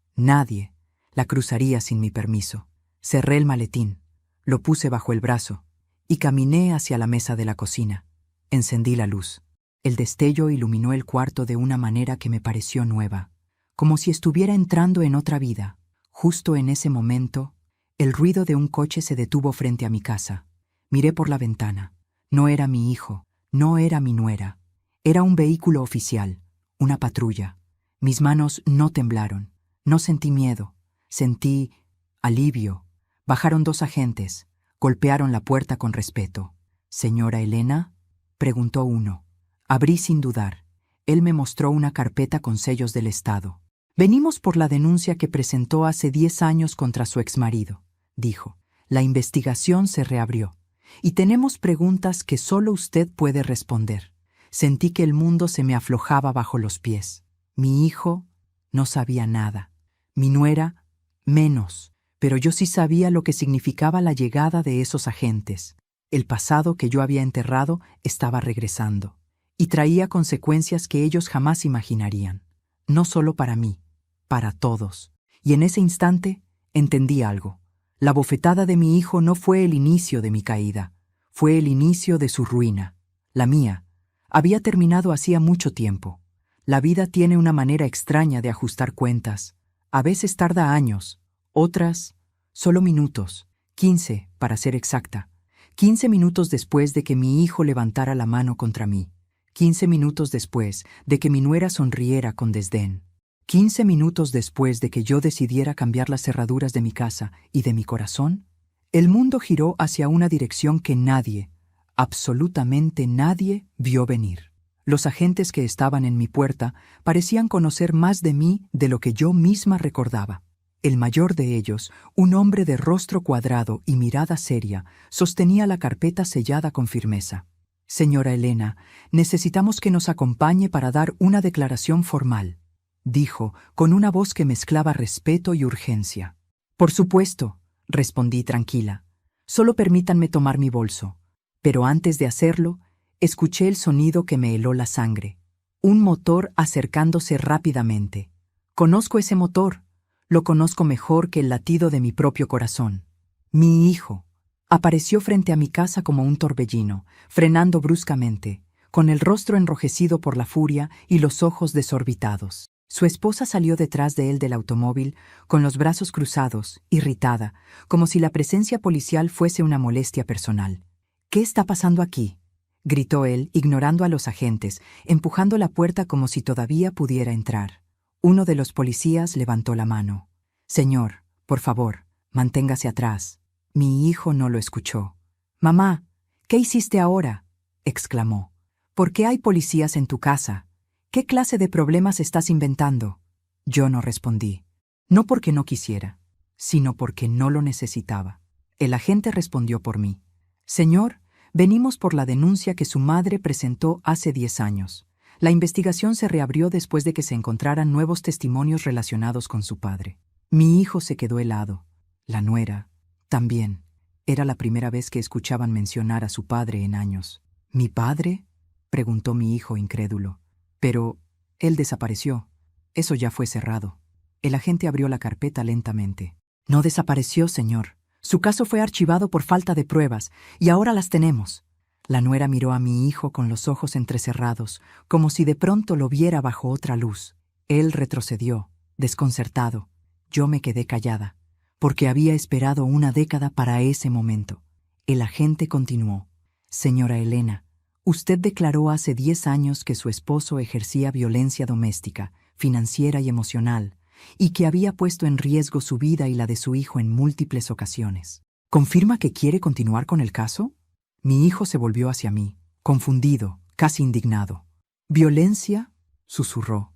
la cruzaría sin mi permiso. Cerré el maletín, lo puse bajo el brazo y caminé hacia la mesa de la cocina. Encendí la luz. El destello iluminó el cuarto de una manera que me pareció nueva, como si estuviera entrando en otra vida. Justo en ese momento, el ruido de un coche se detuvo frente a mi casa. Miré por la ventana. No era mi hijo, no era mi nuera. Era un vehículo oficial, una patrulla. Mis manos no temblaron. No sentí miedo. Sentí alivio. Bajaron 2 agentes. Golpearon la puerta con respeto. «¿Señora Elena?», preguntó uno. Abrí sin dudar. Él me mostró una carpeta con sellos del Estado. «Venimos por la denuncia que presentó hace 10 años contra su exmarido», dijo. «La investigación se reabrió. Y tenemos preguntas que solo usted puede responder». Sentí que el mundo se me aflojaba bajo los pies. Mi hijo no sabía nada. Mi nuera, menos. Pero yo sí sabía lo que significaba la llegada de esos agentes. El pasado que yo había enterrado estaba regresando. Y traía consecuencias que ellos jamás imaginarían. No solo para mí, para todos. Y en ese instante entendí algo. La bofetada de mi hijo no fue el inicio de mi caída. Fue el inicio de su ruina. La mía había terminado hacía mucho tiempo. La vida tiene una manera extraña de ajustar cuentas. A veces tarda años, otras solo minutos, 15 para ser exacta. 15 minutos después de que mi hijo levantara la mano contra mí. 15 minutos después de que mi nuera sonriera con desdén. 15 minutos después de que yo decidiera cambiar las cerraduras de mi casa y de mi corazón, el mundo giró hacia una dirección que nadie, absolutamente nadie, vio venir. Los agentes que estaban en mi puerta parecían conocer más de mí de lo que yo misma recordaba. El mayor de ellos, un hombre de rostro cuadrado y mirada seria, sostenía la carpeta sellada con firmeza. «Señora Elena, necesitamos que nos acompañe para dar una declaración formal», dijo, con una voz que mezclaba respeto y urgencia. «Por supuesto», respondí tranquila. «Solo permítanme tomar mi bolso». Pero antes de hacerlo, escuché el sonido que me heló la sangre. Un motor acercándose rápidamente. Conozco ese motor. Lo conozco mejor que el latido de mi propio corazón. Mi hijo apareció frente a mi casa como un torbellino, frenando bruscamente, con el rostro enrojecido por la furia y los ojos desorbitados. Su esposa salió detrás de él del automóvil, con los brazos cruzados, irritada, como si la presencia policial fuese una molestia personal. «¿Qué está pasando aquí?», gritó él, ignorando a los agentes, empujando la puerta como si todavía pudiera entrar. Uno de los policías levantó la mano. «Señor, por favor, manténgase atrás». Mi hijo no lo escuchó. «Mamá, ¿qué hiciste ahora?», exclamó. «¿Por qué hay policías en tu casa? ¿Qué clase de problemas estás inventando?». Yo no respondí. No porque no quisiera, sino porque no lo necesitaba. El agente respondió por mí. «Señor, venimos por la denuncia que su madre presentó hace 10 años. La investigación se reabrió después de que se encontraran nuevos testimonios relacionados con su padre. Mi hijo se quedó helado. La nuera, también. Era la primera vez que escuchaban mencionar a su padre en años. ¿Mi padre?, preguntó mi hijo incrédulo. Pero él desapareció. Eso ya fue cerrado. El agente abrió la carpeta lentamente. No desapareció, señor. Su caso fue archivado por falta de pruebas, y ahora las tenemos. La nuera miró a mi hijo con los ojos entrecerrados, como si de pronto lo viera bajo otra luz. Él retrocedió, desconcertado. Yo me quedé callada, porque había esperado una década para ese momento. El agente continuó. Señora Elena, usted declaró hace 10 años que su esposo ejercía violencia doméstica, financiera y emocional, y que había puesto en riesgo su vida y la de su hijo en múltiples ocasiones. ¿Confirma que quiere continuar con el caso? Mi hijo se volvió hacia mí, confundido, casi indignado. ¿Violencia?, susurró.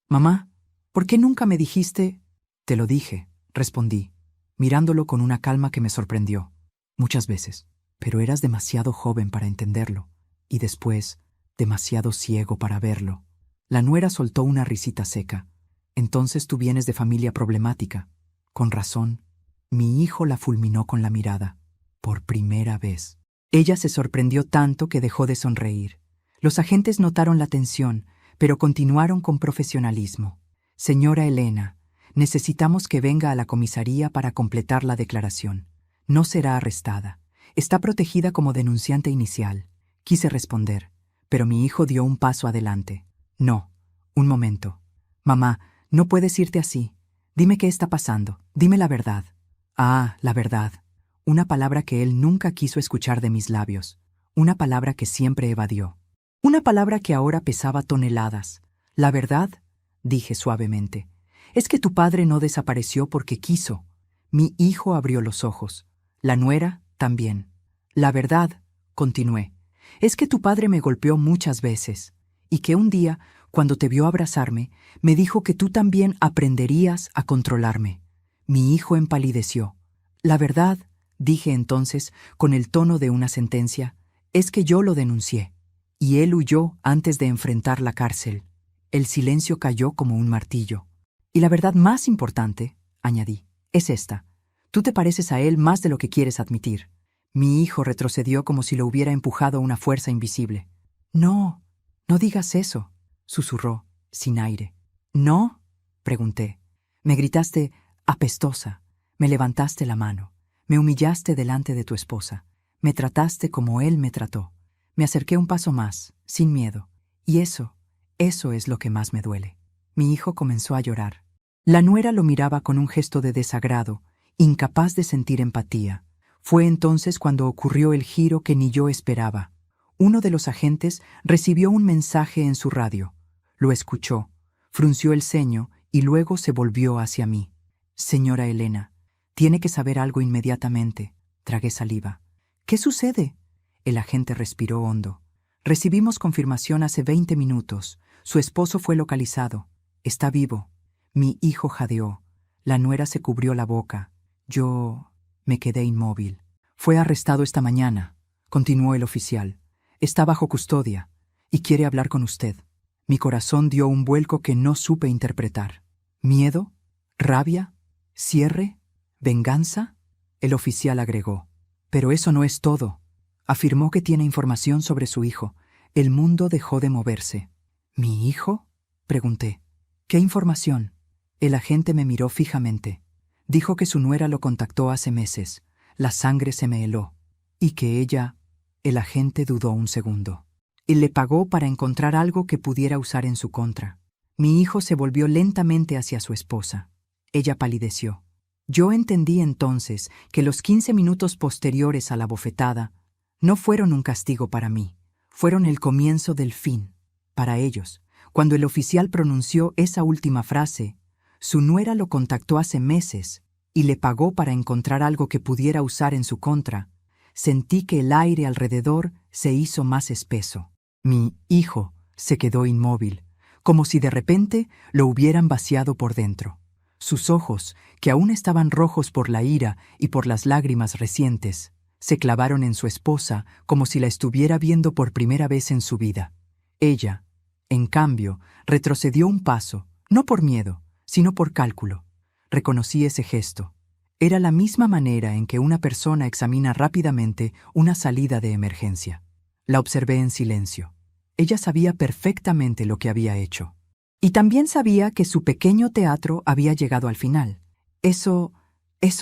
Mamá, ¿por qué nunca me dijiste? Te lo dije, respondí, mirándolo con una calma que me sorprendió. Muchas veces, pero eras demasiado joven para entenderlo, y después, demasiado ciego para verlo. La nuera soltó una risita seca. Entonces tú vienes de familia problemática. Con razón. Mi hijo la fulminó con la mirada. Por primera vez. Ella se sorprendió tanto que dejó de sonreír. Los agentes notaron la tensión, pero continuaron con profesionalismo. Señora Elena, necesitamos que venga a la comisaría para completar la declaración. No será arrestada. Está protegida como denunciante inicial. Quise responder, pero mi hijo dio un paso adelante. No, un momento. Mamá, no puedes irte así. Dime qué está pasando. Dime la verdad. Ah, la verdad. Una palabra que él nunca quiso escuchar de mis labios. Una palabra que siempre evadió. Una palabra que ahora pesaba toneladas. La verdad, dije suavemente, es que tu padre no desapareció porque quiso. Mi hijo abrió los ojos. La nuera también. La verdad, continué, es que tu padre me golpeó muchas veces, y que un día, cuando te vio abrazarme, me dijo que tú también aprenderías a controlarme. Mi hijo empalideció. La verdad, dije entonces, con el tono de una sentencia, es que yo lo denuncié, y él huyó antes de enfrentar la cárcel. El silencio cayó como un martillo. Y la verdad más importante, añadí, es esta. Tú te pareces a él más de lo que quieres admitir. Mi hijo retrocedió como si lo hubiera empujado una fuerza invisible. No, no digas eso, susurró, sin aire. ¿No?, pregunté. Me gritaste apestosa, me levantaste la mano, me humillaste delante de tu esposa, me trataste como él me trató. Me acerqué un paso más, sin miedo, y eso es lo que más me duele. Mi hijo comenzó a llorar. La nuera lo miraba con un gesto de desagrado, incapaz de sentir empatía. Fue entonces cuando ocurrió el giro que ni yo esperaba. Uno de los agentes recibió un mensaje en su radio. Lo escuchó, frunció el ceño y luego se volvió hacia mí. Señora Elena, tiene que saber algo inmediatamente. Tragué saliva. ¿Qué sucede? El agente respiró hondo. Recibimos confirmación hace 20 minutos. Su esposo fue localizado. Está vivo. Mi hijo jadeó. La nuera se cubrió la boca. Yo me quedé inmóvil. Fue arrestado esta mañana, continuó el oficial. Está bajo custodia y quiere hablar con usted. Mi corazón dio un vuelco que no supe interpretar. ¿Miedo? ¿Rabia? ¿Cierre? ¿Venganza? El oficial agregó. Pero eso no es todo. Afirmó que tiene información sobre su hijo. El mundo dejó de moverse. ¿Mi hijo?, pregunté. ¿Qué información? El agente me miró fijamente. Dijo que su nuera lo contactó hace meses. La sangre se me heló. Y que ella... El agente dudó un segundo. Y le pagó para encontrar algo que pudiera usar en su contra. Mi hijo se volvió lentamente hacia su esposa. Ella palideció. Yo entendí entonces que los 15 minutos posteriores a la bofetada no fueron un castigo para mí. Fueron el comienzo del fin. Para ellos, cuando el oficial pronunció esa última frase, su nuera lo contactó hace meses y le pagó para encontrar algo que pudiera usar en su contra. Sentí que el aire alrededor se hizo más espeso. Mi hijo se quedó inmóvil, como si de repente lo hubieran vaciado por dentro. Sus ojos, que aún estaban rojos por la ira y por las lágrimas recientes, se clavaron en su esposa como si la estuviera viendo por primera vez en su vida. Ella, en cambio, retrocedió un paso, no por miedo, sino por cálculo. Reconocí ese gesto. Era la misma manera en que una persona examina rápidamente una salida de emergencia. La observé en silencio. Ella sabía perfectamente lo que había hecho. Y también sabía que su pequeño teatro había llegado al final. Eso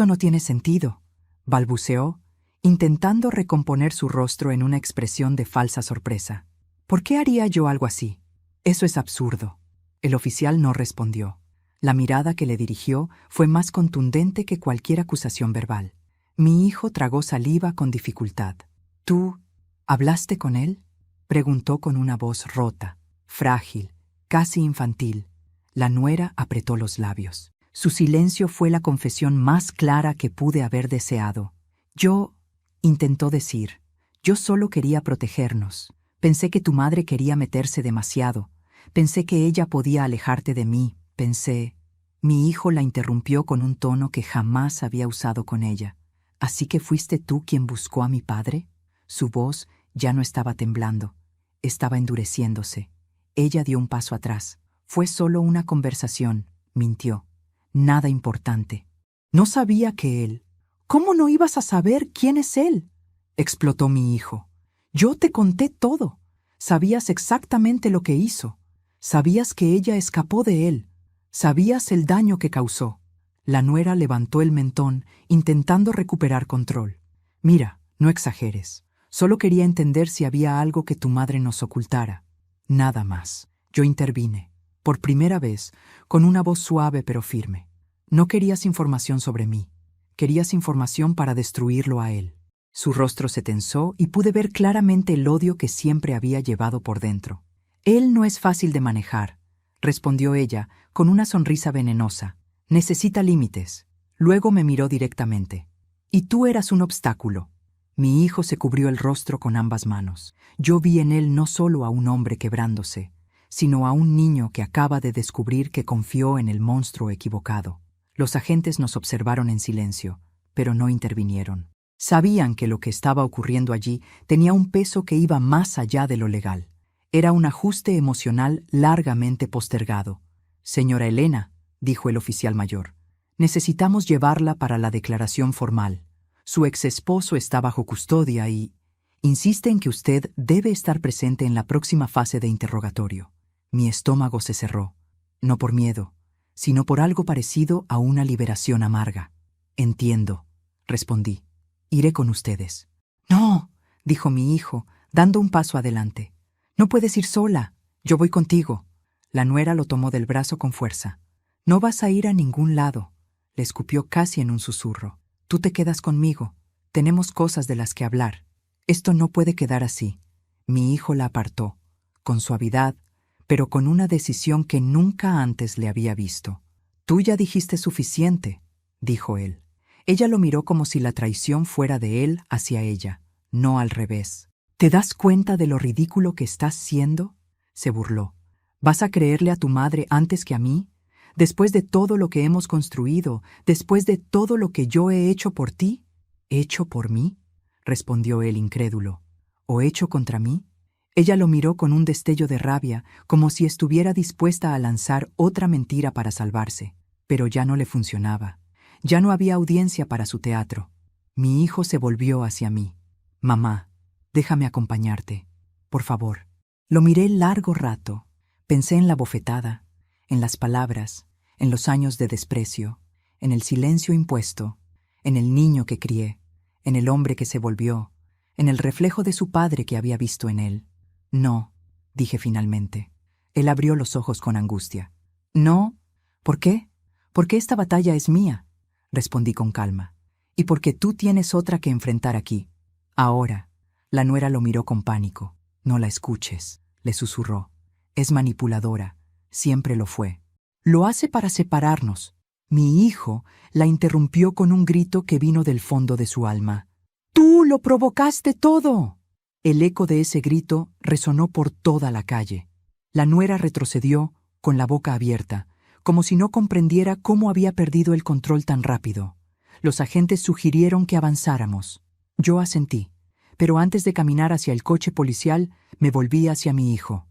no tiene sentido, balbuceó, intentando recomponer su rostro en una expresión de falsa sorpresa. ¿Por qué haría yo algo así? Eso es absurdo. El oficial no respondió. La mirada que le dirigió fue más contundente que cualquier acusación verbal. Mi hijo tragó saliva con dificultad. ¿Tú hablaste con él?, preguntó con una voz rota, frágil, casi infantil. La nuera apretó los labios. Su silencio fue la confesión más clara que pude haber deseado. Intentó decir, yo solo quería protegernos. Pensé que tu madre quería meterse demasiado. Pensé que ella podía alejarte de mí. Pensé. Mi hijo la interrumpió con un tono que jamás había usado con ella. ¿Así que fuiste tú quien buscó a mi padre? Su voz ya no estaba temblando. Estaba endureciéndose. Ella dio un paso atrás. Fue solo una conversación, mintió. Nada importante. No sabía que él. ¿Cómo no ibas a saber quién es él?, explotó mi hijo. Yo te conté todo. Sabías exactamente lo que hizo. Sabías que ella escapó de él. Sabías el daño que causó. La nuera levantó el mentón, intentando recuperar control. Mira, no exageres. Solo quería entender si había algo que tu madre nos ocultara. Nada más. Yo intervine, por primera vez, con una voz suave pero firme. No querías información sobre mí. Querías información para destruirlo a él. Su rostro se tensó y pude ver claramente el odio que siempre había llevado por dentro. Él no es fácil de manejar, respondió ella, con una sonrisa venenosa. Necesita límites. Luego me miró directamente. Y tú eras un obstáculo. Mi hijo se cubrió el rostro con ambas manos. Yo vi en él no solo a un hombre quebrándose, sino a un niño que acaba de descubrir que confió en el monstruo equivocado. Los agentes nos observaron en silencio, pero no intervinieron. Sabían que lo que estaba ocurriendo allí tenía un peso que iba más allá de lo legal. Era un ajuste emocional largamente postergado. Señora Elena, dijo el oficial mayor, necesitamos llevarla para la declaración formal. Su exesposo está bajo custodia y insiste en que usted debe estar presente en la próxima fase de interrogatorio. Mi estómago se cerró, no por miedo, sino por algo parecido a una liberación amarga. Entiendo, respondí. Iré con ustedes. No, dijo mi hijo, dando un paso adelante. No puedes ir sola. Yo voy contigo. La nuera lo tomó del brazo con fuerza. No vas a ir a ningún lado, le escupió casi en un susurro. Tú te quedas conmigo. Tenemos cosas de las que hablar. Esto no puede quedar así. Mi hijo la apartó, con suavidad, pero con una decisión que nunca antes le había visto. Tú ya dijiste suficiente, dijo él. Ella lo miró como si la traición fuera de él hacia ella, no al revés. ¿Te das cuenta de lo ridículo que estás siendo?, se burló. ¿Vas a creerle a tu madre antes que a mí? Después de todo lo que hemos construido, después de todo lo que yo he hecho por ti. ¿Hecho por mí?, respondió él incrédulo. ¿O hecho contra mí? Ella lo miró con un destello de rabia, como si estuviera dispuesta a lanzar otra mentira para salvarse. Pero ya no le funcionaba. Ya no había audiencia para su teatro. Mi hijo se volvió hacia mí. Mamá, déjame acompañarte, por favor. Lo miré largo rato. Pensé en la bofetada, en las palabras, en los años de desprecio, en el silencio impuesto, en el niño que crié, en el hombre que se volvió, en el reflejo de su padre que había visto en él. No, dije finalmente. Él abrió los ojos con angustia. No, ¿por qué? Porque esta batalla es mía, respondí con calma, y porque tú tienes otra que enfrentar aquí. Ahora. La nuera lo miró con pánico. No la escuches, le susurró. Es manipuladora, siempre lo fue. Lo hace para separarnos. Mi hijo la interrumpió con un grito que vino del fondo de su alma. ¡Tú lo provocaste todo! El eco de ese grito resonó por toda la calle. La nuera retrocedió, con la boca abierta, como si no comprendiera cómo había perdido el control tan rápido. Los agentes sugirieron que avanzáramos. Yo asentí, pero antes de caminar hacia el coche policial, me volví hacia mi hijo.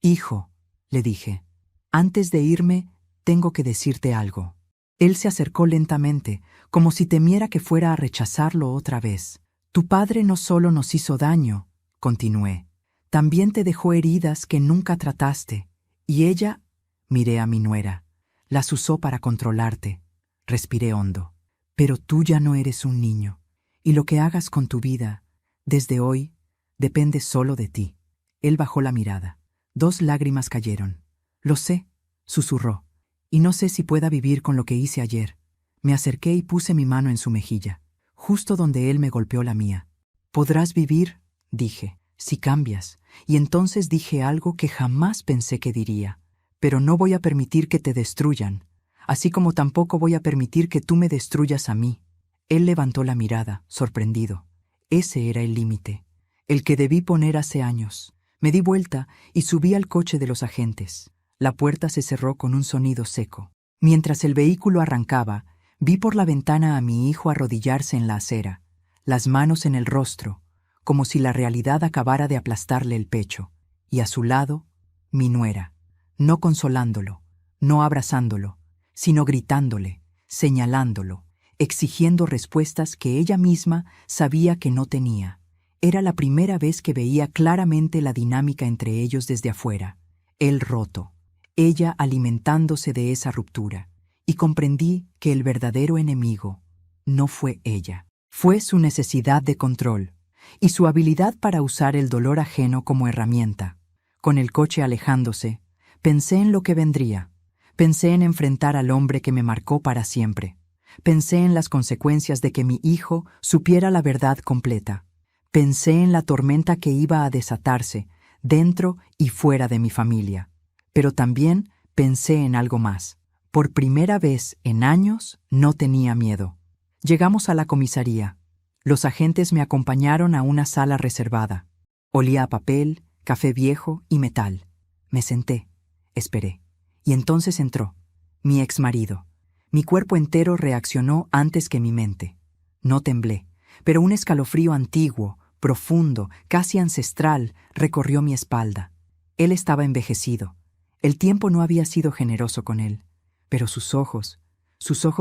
Hijo, le dije, antes de irme, tengo que decirte algo. Él se acercó lentamente, como si temiera que fuera a rechazarlo otra vez. Tu padre no solo nos hizo daño, continué, también te dejó heridas que nunca trataste, y ella, miré a mi nuera, las usó para controlarte. Respiré hondo. Pero tú ya no eres un niño, y lo que hagas con tu vida, desde hoy, depende solo de ti. Él bajó la mirada. 2 lágrimas cayeron. Lo sé, susurró, y no sé si pueda vivir con lo que hice ayer. Me acerqué y puse mi mano en su mejilla, justo donde él me golpeó la mía. Podrás vivir, dije, si cambias, y entonces dije algo que jamás pensé que diría. Pero no voy a permitir que te destruyan, así como tampoco voy a permitir que tú me destruyas a mí. Él levantó la mirada, sorprendido. Ese era el límite, el que debí poner hace años. Me di vuelta y subí al coche de los agentes. La puerta se cerró con un sonido seco. Mientras el vehículo arrancaba, vi por la ventana a mi hijo arrodillarse en la acera, las manos en el rostro, como si la realidad acabara de aplastarle el pecho, y a su lado, mi nuera, no consolándolo, no abrazándolo, sino gritándole, señalándolo, exigiendo respuestas que ella misma sabía que no tenía. Era la primera vez que veía claramente la dinámica entre ellos desde afuera, él roto, ella alimentándose de esa ruptura, y comprendí que el verdadero enemigo no fue ella, fue su necesidad de control y su habilidad para usar el dolor ajeno como herramienta. Con el coche alejándose, pensé en lo que vendría, pensé en enfrentar al hombre que me marcó para siempre, pensé en las consecuencias de que mi hijo supiera la verdad completa, pensé en la tormenta que iba a desatarse dentro y fuera de mi familia. Pero también pensé en algo más. Por primera vez en años no tenía miedo. Llegamos a la comisaría. Los agentes me acompañaron a una sala reservada. Olía a papel, café viejo y metal. Me senté, esperé. Y entonces entró, mi exmarido. Mi cuerpo entero reaccionó antes que mi mente. No temblé, pero un escalofrío antiguo, profundo, casi ancestral, recorrió mi espalda. Él estaba envejecido. El tiempo no había sido generoso con él, pero sus ojos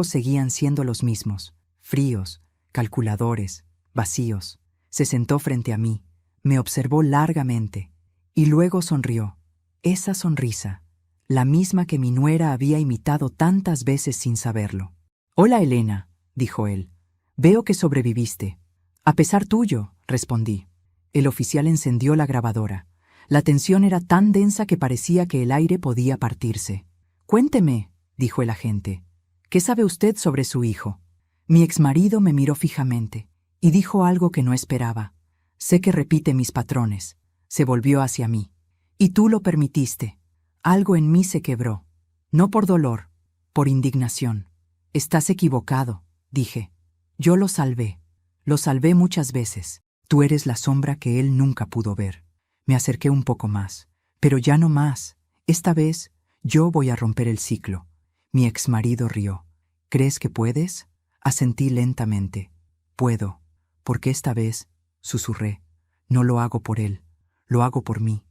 seguían siendo los mismos, fríos, calculadores, vacíos. Se sentó frente a mí, me observó largamente, y luego sonrió. Esa sonrisa, la misma que mi nuera había imitado tantas veces sin saberlo. «Hola, Elena», dijo él. «Veo que sobreviviste». «A pesar tuyo», respondí. El oficial encendió la grabadora. La tensión era tan densa que parecía que el aire podía partirse. «Cuénteme», dijo el agente. «¿Qué sabe usted sobre su hijo?» Mi exmarido me miró fijamente y dijo algo que no esperaba. «Sé que repite mis patrones». Se volvió hacia mí. «Y tú lo permitiste». Algo en mí se quebró. No por dolor, por indignación. «Estás equivocado», dije. «Yo lo salvé. Lo salvé muchas veces. Tú eres la sombra que él nunca pudo ver». Me acerqué un poco más, pero ya no más. Esta vez, yo voy a romper el ciclo. Mi exmarido rió. «¿Crees que puedes?» Asentí lentamente. «Puedo, porque esta vez», susurré, «no lo hago por él, lo hago por mí».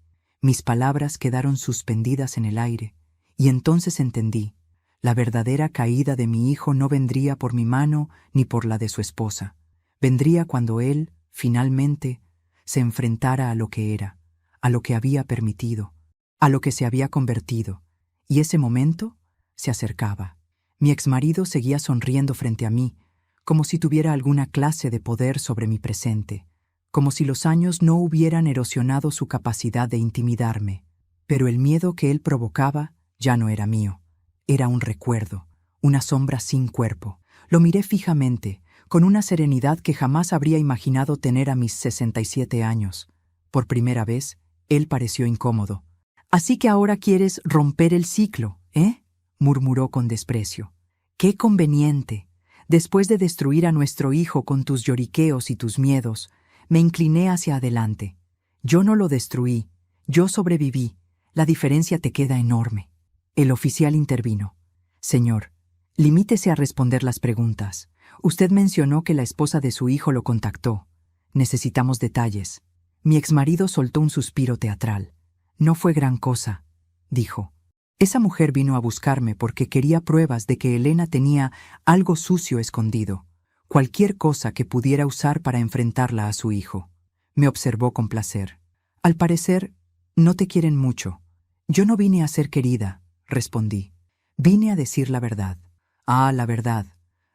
Mis palabras quedaron suspendidas en el aire, y entonces entendí. La verdadera caída de mi hijo no vendría por mi mano ni por la de su esposa. Vendría cuando él, finalmente, se enfrentara a lo que era, a lo que había permitido, a lo que se había convertido, y ese momento se acercaba. Mi exmarido seguía sonriendo frente a mí, como si tuviera alguna clase de poder sobre mi presente, como si los años no hubieran erosionado su capacidad de intimidarme. Pero el miedo que él provocaba ya no era mío, era un recuerdo, una sombra sin cuerpo. Lo miré fijamente, con una serenidad que jamás habría imaginado tener a mis 67 años. Por primera vez, él pareció incómodo. «Así que ahora quieres romper el ciclo, ¿eh?», murmuró con desprecio. «Qué conveniente. Después de destruir a nuestro hijo con tus lloriqueos y tus miedos, me incliné hacia adelante. Yo no lo destruí, yo sobreviví. La diferencia te queda enorme». El oficial intervino. «Señor, limítese a responder las preguntas. Usted mencionó que la esposa de su hijo lo contactó. Necesitamos detalles». Mi exmarido soltó un suspiro teatral. No fue gran cosa, dijo. Esa mujer vino a buscarme porque quería pruebas de que Elena tenía algo sucio escondido, cualquier cosa que pudiera usar para enfrentarla a su hijo. Me observó con placer. Al parecer, no te quieren mucho. Yo no vine a ser querida, respondí. Vine a decir la verdad. Ah, la verdad,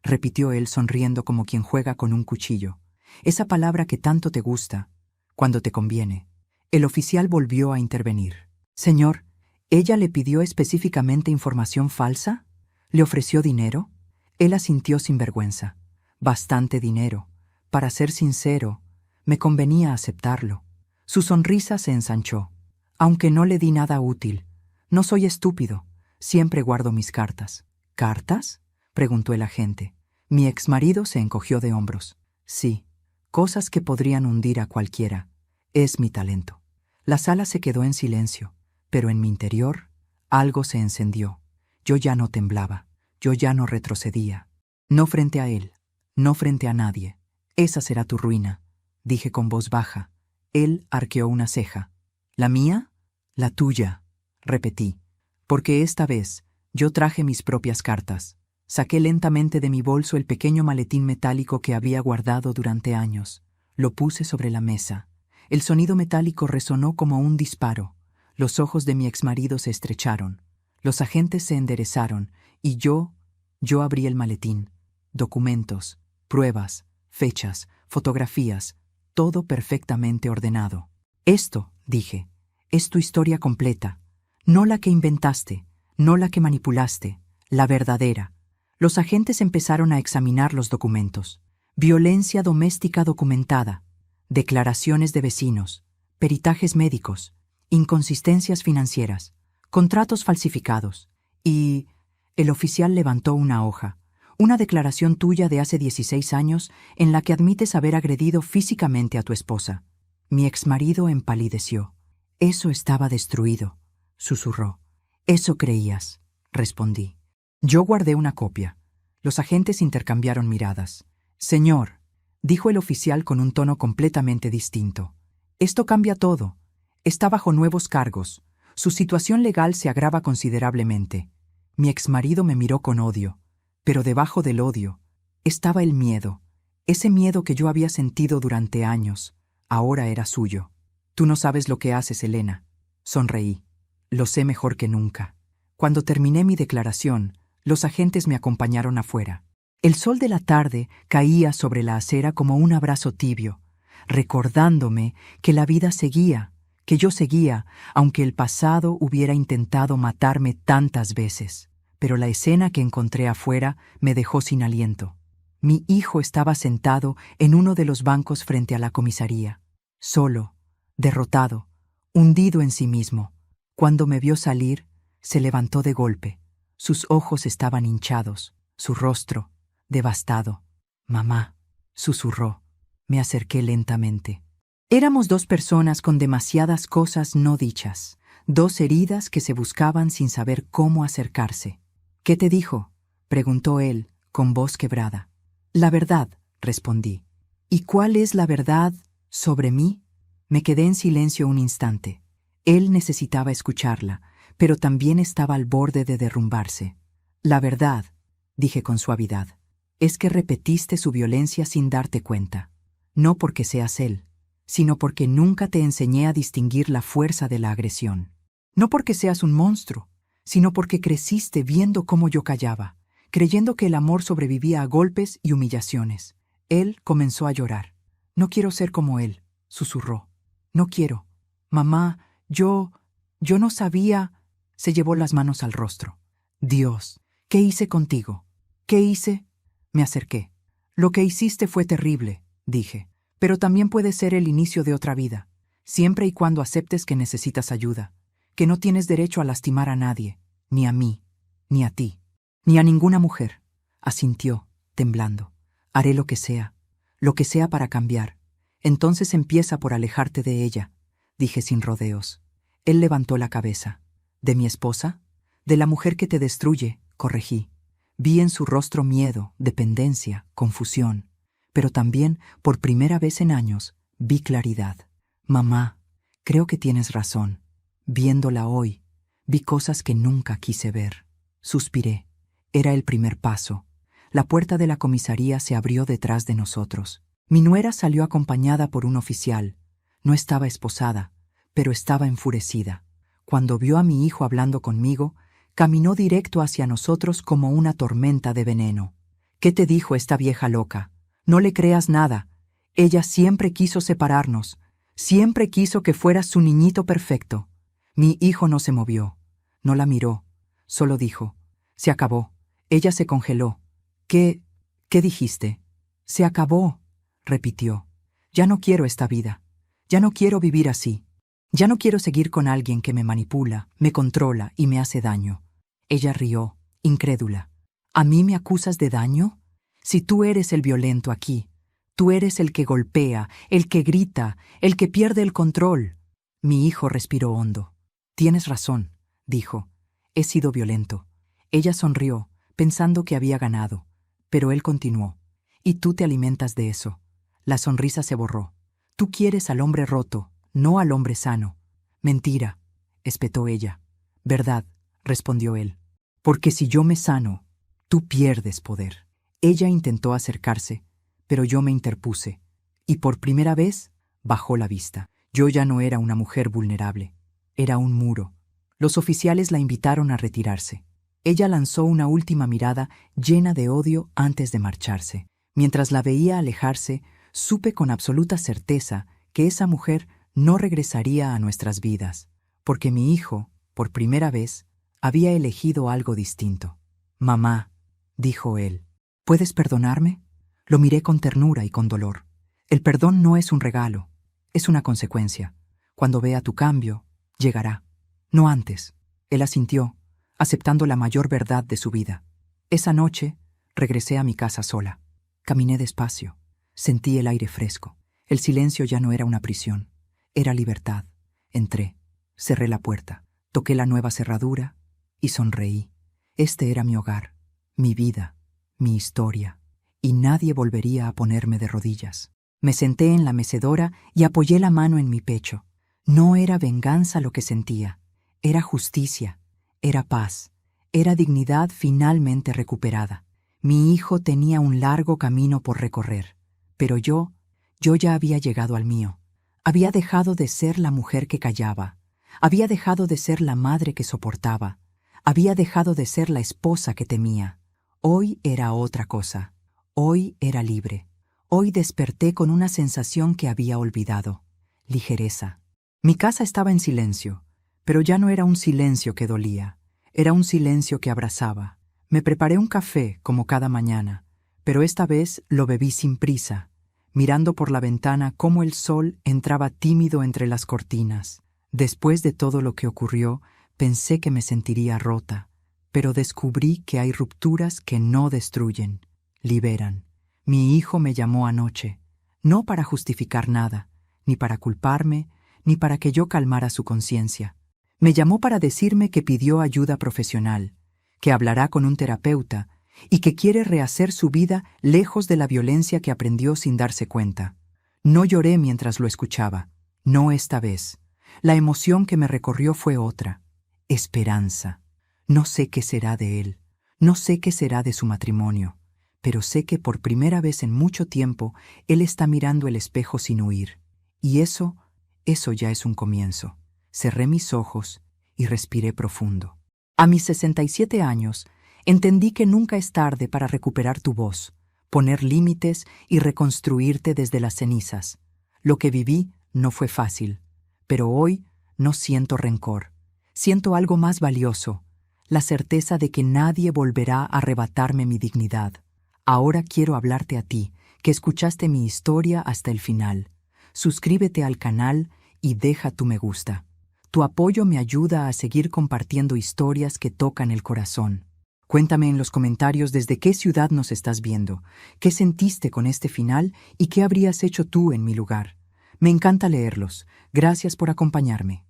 repitió él sonriendo como quien juega con un cuchillo. Esa palabra que tanto te gusta, cuando te conviene. El oficial volvió a intervenir. Señor, ¿ella le pidió específicamente información falsa? ¿Le ofreció dinero? Él asintió sin vergüenza. Bastante dinero. Para ser sincero, me convenía aceptarlo. Su sonrisa se ensanchó. Aunque no le di nada útil. No soy estúpido. Siempre guardo mis cartas. ¿Cartas?, preguntó el agente. Mi exmarido se encogió de hombros. Sí, cosas que podrían hundir a cualquiera. Es mi talento. La sala se quedó en silencio, pero en mi interior algo se encendió. Yo ya no temblaba, yo ya no retrocedía. No frente a él, no frente a nadie. Esa será tu ruina, dije con voz baja. Él arqueó una ceja. ¿La mía? La tuya, repetí. Porque esta vez yo traje mis propias cartas. Saqué lentamente de mi bolso el pequeño maletín metálico que había guardado durante años. Lo puse sobre la mesa. El sonido metálico resonó como un disparo. Los ojos de mi exmarido se estrecharon. Los agentes se enderezaron y yo abrí el maletín. Documentos, pruebas, fechas, fotografías, todo perfectamente ordenado. Esto, dije, es tu historia completa. No la que inventaste, no la que manipulaste, la verdadera. Los agentes empezaron a examinar los documentos. Violencia doméstica documentada, declaraciones de vecinos, peritajes médicos, inconsistencias financieras, contratos falsificados. Y el oficial levantó una hoja, una declaración tuya de hace 16 años en la que admites haber agredido físicamente a tu esposa. Mi exmarido empalideció. Eso estaba destruido, susurró. Eso creías, respondí. Yo guardé una copia. Los agentes intercambiaron miradas. Señor, dijo el oficial con un tono completamente distinto. Esto cambia todo. Está bajo nuevos cargos. Su situación legal se agrava considerablemente. Mi exmarido me miró con odio, pero debajo del odio estaba el miedo. Ese miedo que yo había sentido durante años, ahora era suyo. Tú no sabes lo que haces, Elena. Sonreí. Lo sé mejor que nunca. Cuando terminé mi declaración, los agentes me acompañaron afuera. El sol de la tarde caía sobre la acera como un abrazo tibio, recordándome que la vida seguía, que yo seguía, aunque el pasado hubiera intentado matarme tantas veces. Pero la escena que encontré afuera me dejó sin aliento. Mi hijo estaba sentado en uno de los bancos frente a la comisaría, solo, derrotado, hundido en sí mismo. Cuando me vio salir, se levantó de golpe. Sus ojos estaban hinchados, su rostro devastado. Mamá, susurró. Me acerqué lentamente. Éramos dos personas con demasiadas cosas no dichas, dos heridas que se buscaban sin saber cómo acercarse. ¿Qué te dijo?, preguntó él, con voz quebrada. La verdad, respondí. ¿Y cuál es la verdad sobre mí? Me quedé en silencio un instante. Él necesitaba escucharla, pero también estaba al borde de derrumbarse. La verdad, dije con suavidad, es que repetiste su violencia sin darte cuenta. No porque seas él, sino porque nunca te enseñé a distinguir la fuerza de la agresión. No porque seas un monstruo, sino porque creciste viendo cómo yo callaba, creyendo que el amor sobrevivía a golpes y humillaciones. Él comenzó a llorar. No quiero ser como él, susurró. No quiero. Mamá, yo no sabía. Se llevó las manos al rostro. Dios, ¿qué hice contigo? ¿Qué hice? Me acerqué. Lo que hiciste fue terrible, dije, pero también puede ser el inicio de otra vida, siempre y cuando aceptes que necesitas ayuda, que no tienes derecho a lastimar a nadie, ni a mí, ni a ti, ni a ninguna mujer. Asintió, temblando. Haré lo que sea para cambiar. Entonces empieza por alejarte de ella, dije sin rodeos. Él levantó la cabeza. ¿De mi esposa? De la mujer que te destruye, corregí. Vi en su rostro miedo, dependencia, confusión. Pero también, por primera vez en años, vi claridad. Mamá, creo que tienes razón. Viéndola hoy, vi cosas que nunca quise ver. Suspiré. Era el primer paso. La puerta de la comisaría se abrió detrás de nosotros. Mi nuera salió acompañada por un oficial. No estaba esposada, pero estaba enfurecida. Cuando vio a mi hijo hablando conmigo, caminó directo hacia nosotros como una tormenta de veneno. ¿Qué te dijo esta vieja loca? No le creas nada. Ella siempre quiso separarnos. Siempre quiso que fueras su niñito perfecto. Mi hijo no se movió. No la miró. Solo dijo: se acabó. Ella se congeló. ¿Qué dijiste? Se acabó, repitió. Ya no quiero esta vida. Ya no quiero vivir así. Ya no quiero seguir con alguien que me manipula, me controla y me hace daño. Ella rió, incrédula. ¿A mí me acusas de daño? Si tú eres el violento aquí, tú eres el que golpea, el que grita, el que pierde el control. Mi hijo respiró hondo. Tienes razón, dijo. He sido violento. Ella sonrió, pensando que había ganado, pero él continuó. Y tú te alimentas de eso. La sonrisa se borró. Tú quieres al hombre roto, no al hombre sano. Mentira, espetó ella. Verdad, respondió él. Porque si yo me sano, tú pierdes poder. Ella intentó acercarse, pero yo me interpuse, y por primera vez bajó la vista. Yo ya no era una mujer vulnerable, era un muro. Los oficiales la invitaron a retirarse. Ella lanzó una última mirada llena de odio antes de marcharse. Mientras la veía alejarse, supe con absoluta certeza que esa mujer no regresaría a nuestras vidas, porque mi hijo, por primera vez, había elegido algo distinto. Mamá, dijo él, ¿puedes perdonarme? Lo miré con ternura y con dolor. El perdón no es un regalo, es una consecuencia. Cuando vea tu cambio, llegará. No antes. Él asintió, aceptando la mayor verdad de su vida. Esa noche, regresé a mi casa sola. Caminé despacio. Sentí el aire fresco. El silencio ya no era una prisión. Era libertad. Entré. Cerré la puerta. Toqué la nueva cerradura y sonreí. Este era mi hogar, mi vida, mi historia. Y nadie volvería a ponerme de rodillas. Me senté en la mecedora y apoyé la mano en mi pecho. No era venganza lo que sentía. Era justicia. Era paz. Era dignidad finalmente recuperada. Mi hijo tenía un largo camino por recorrer, pero yo ya había llegado al mío. Había dejado de ser la mujer que callaba. Había dejado de ser la madre que soportaba. Había dejado de ser la esposa que temía. Hoy era otra cosa. Hoy era libre. Hoy desperté con una sensación que había olvidado. Ligereza. Mi casa estaba en silencio, pero ya no era un silencio que dolía. Era un silencio que abrazaba. Me preparé un café, como cada mañana, pero esta vez lo bebí sin prisa, mirando por la ventana cómo el sol entraba tímido entre las cortinas. Después de todo lo que ocurrió, pensé que me sentiría rota, pero descubrí que hay rupturas que no destruyen, liberan. Mi hijo me llamó anoche, no para justificar nada, ni para culparme, ni para que yo calmara su conciencia. Me llamó para decirme que pidió ayuda profesional, que hablará con un terapeuta y que quiere rehacer su vida lejos de la violencia que aprendió sin darse cuenta. No lloré mientras lo escuchaba, no esta vez. La emoción que me recorrió fue otra, esperanza. No sé qué será de él, no sé qué será de su matrimonio, pero sé que por primera vez en mucho tiempo él está mirando el espejo sin huir. Y eso ya es un comienzo. Cerré mis ojos y respiré profundo. A mis 67 años, entendí que nunca es tarde para recuperar tu voz, poner límites y reconstruirte desde las cenizas. Lo que viví no fue fácil, pero hoy no siento rencor. Siento algo más valioso, la certeza de que nadie volverá a arrebatarme mi dignidad. Ahora quiero hablarte a ti, que escuchaste mi historia hasta el final. Suscríbete al canal y deja tu me gusta. Tu apoyo me ayuda a seguir compartiendo historias que tocan el corazón. Cuéntame en los comentarios desde qué ciudad nos estás viendo, qué sentiste con este final y qué habrías hecho tú en mi lugar. Me encanta leerlos. Gracias por acompañarme.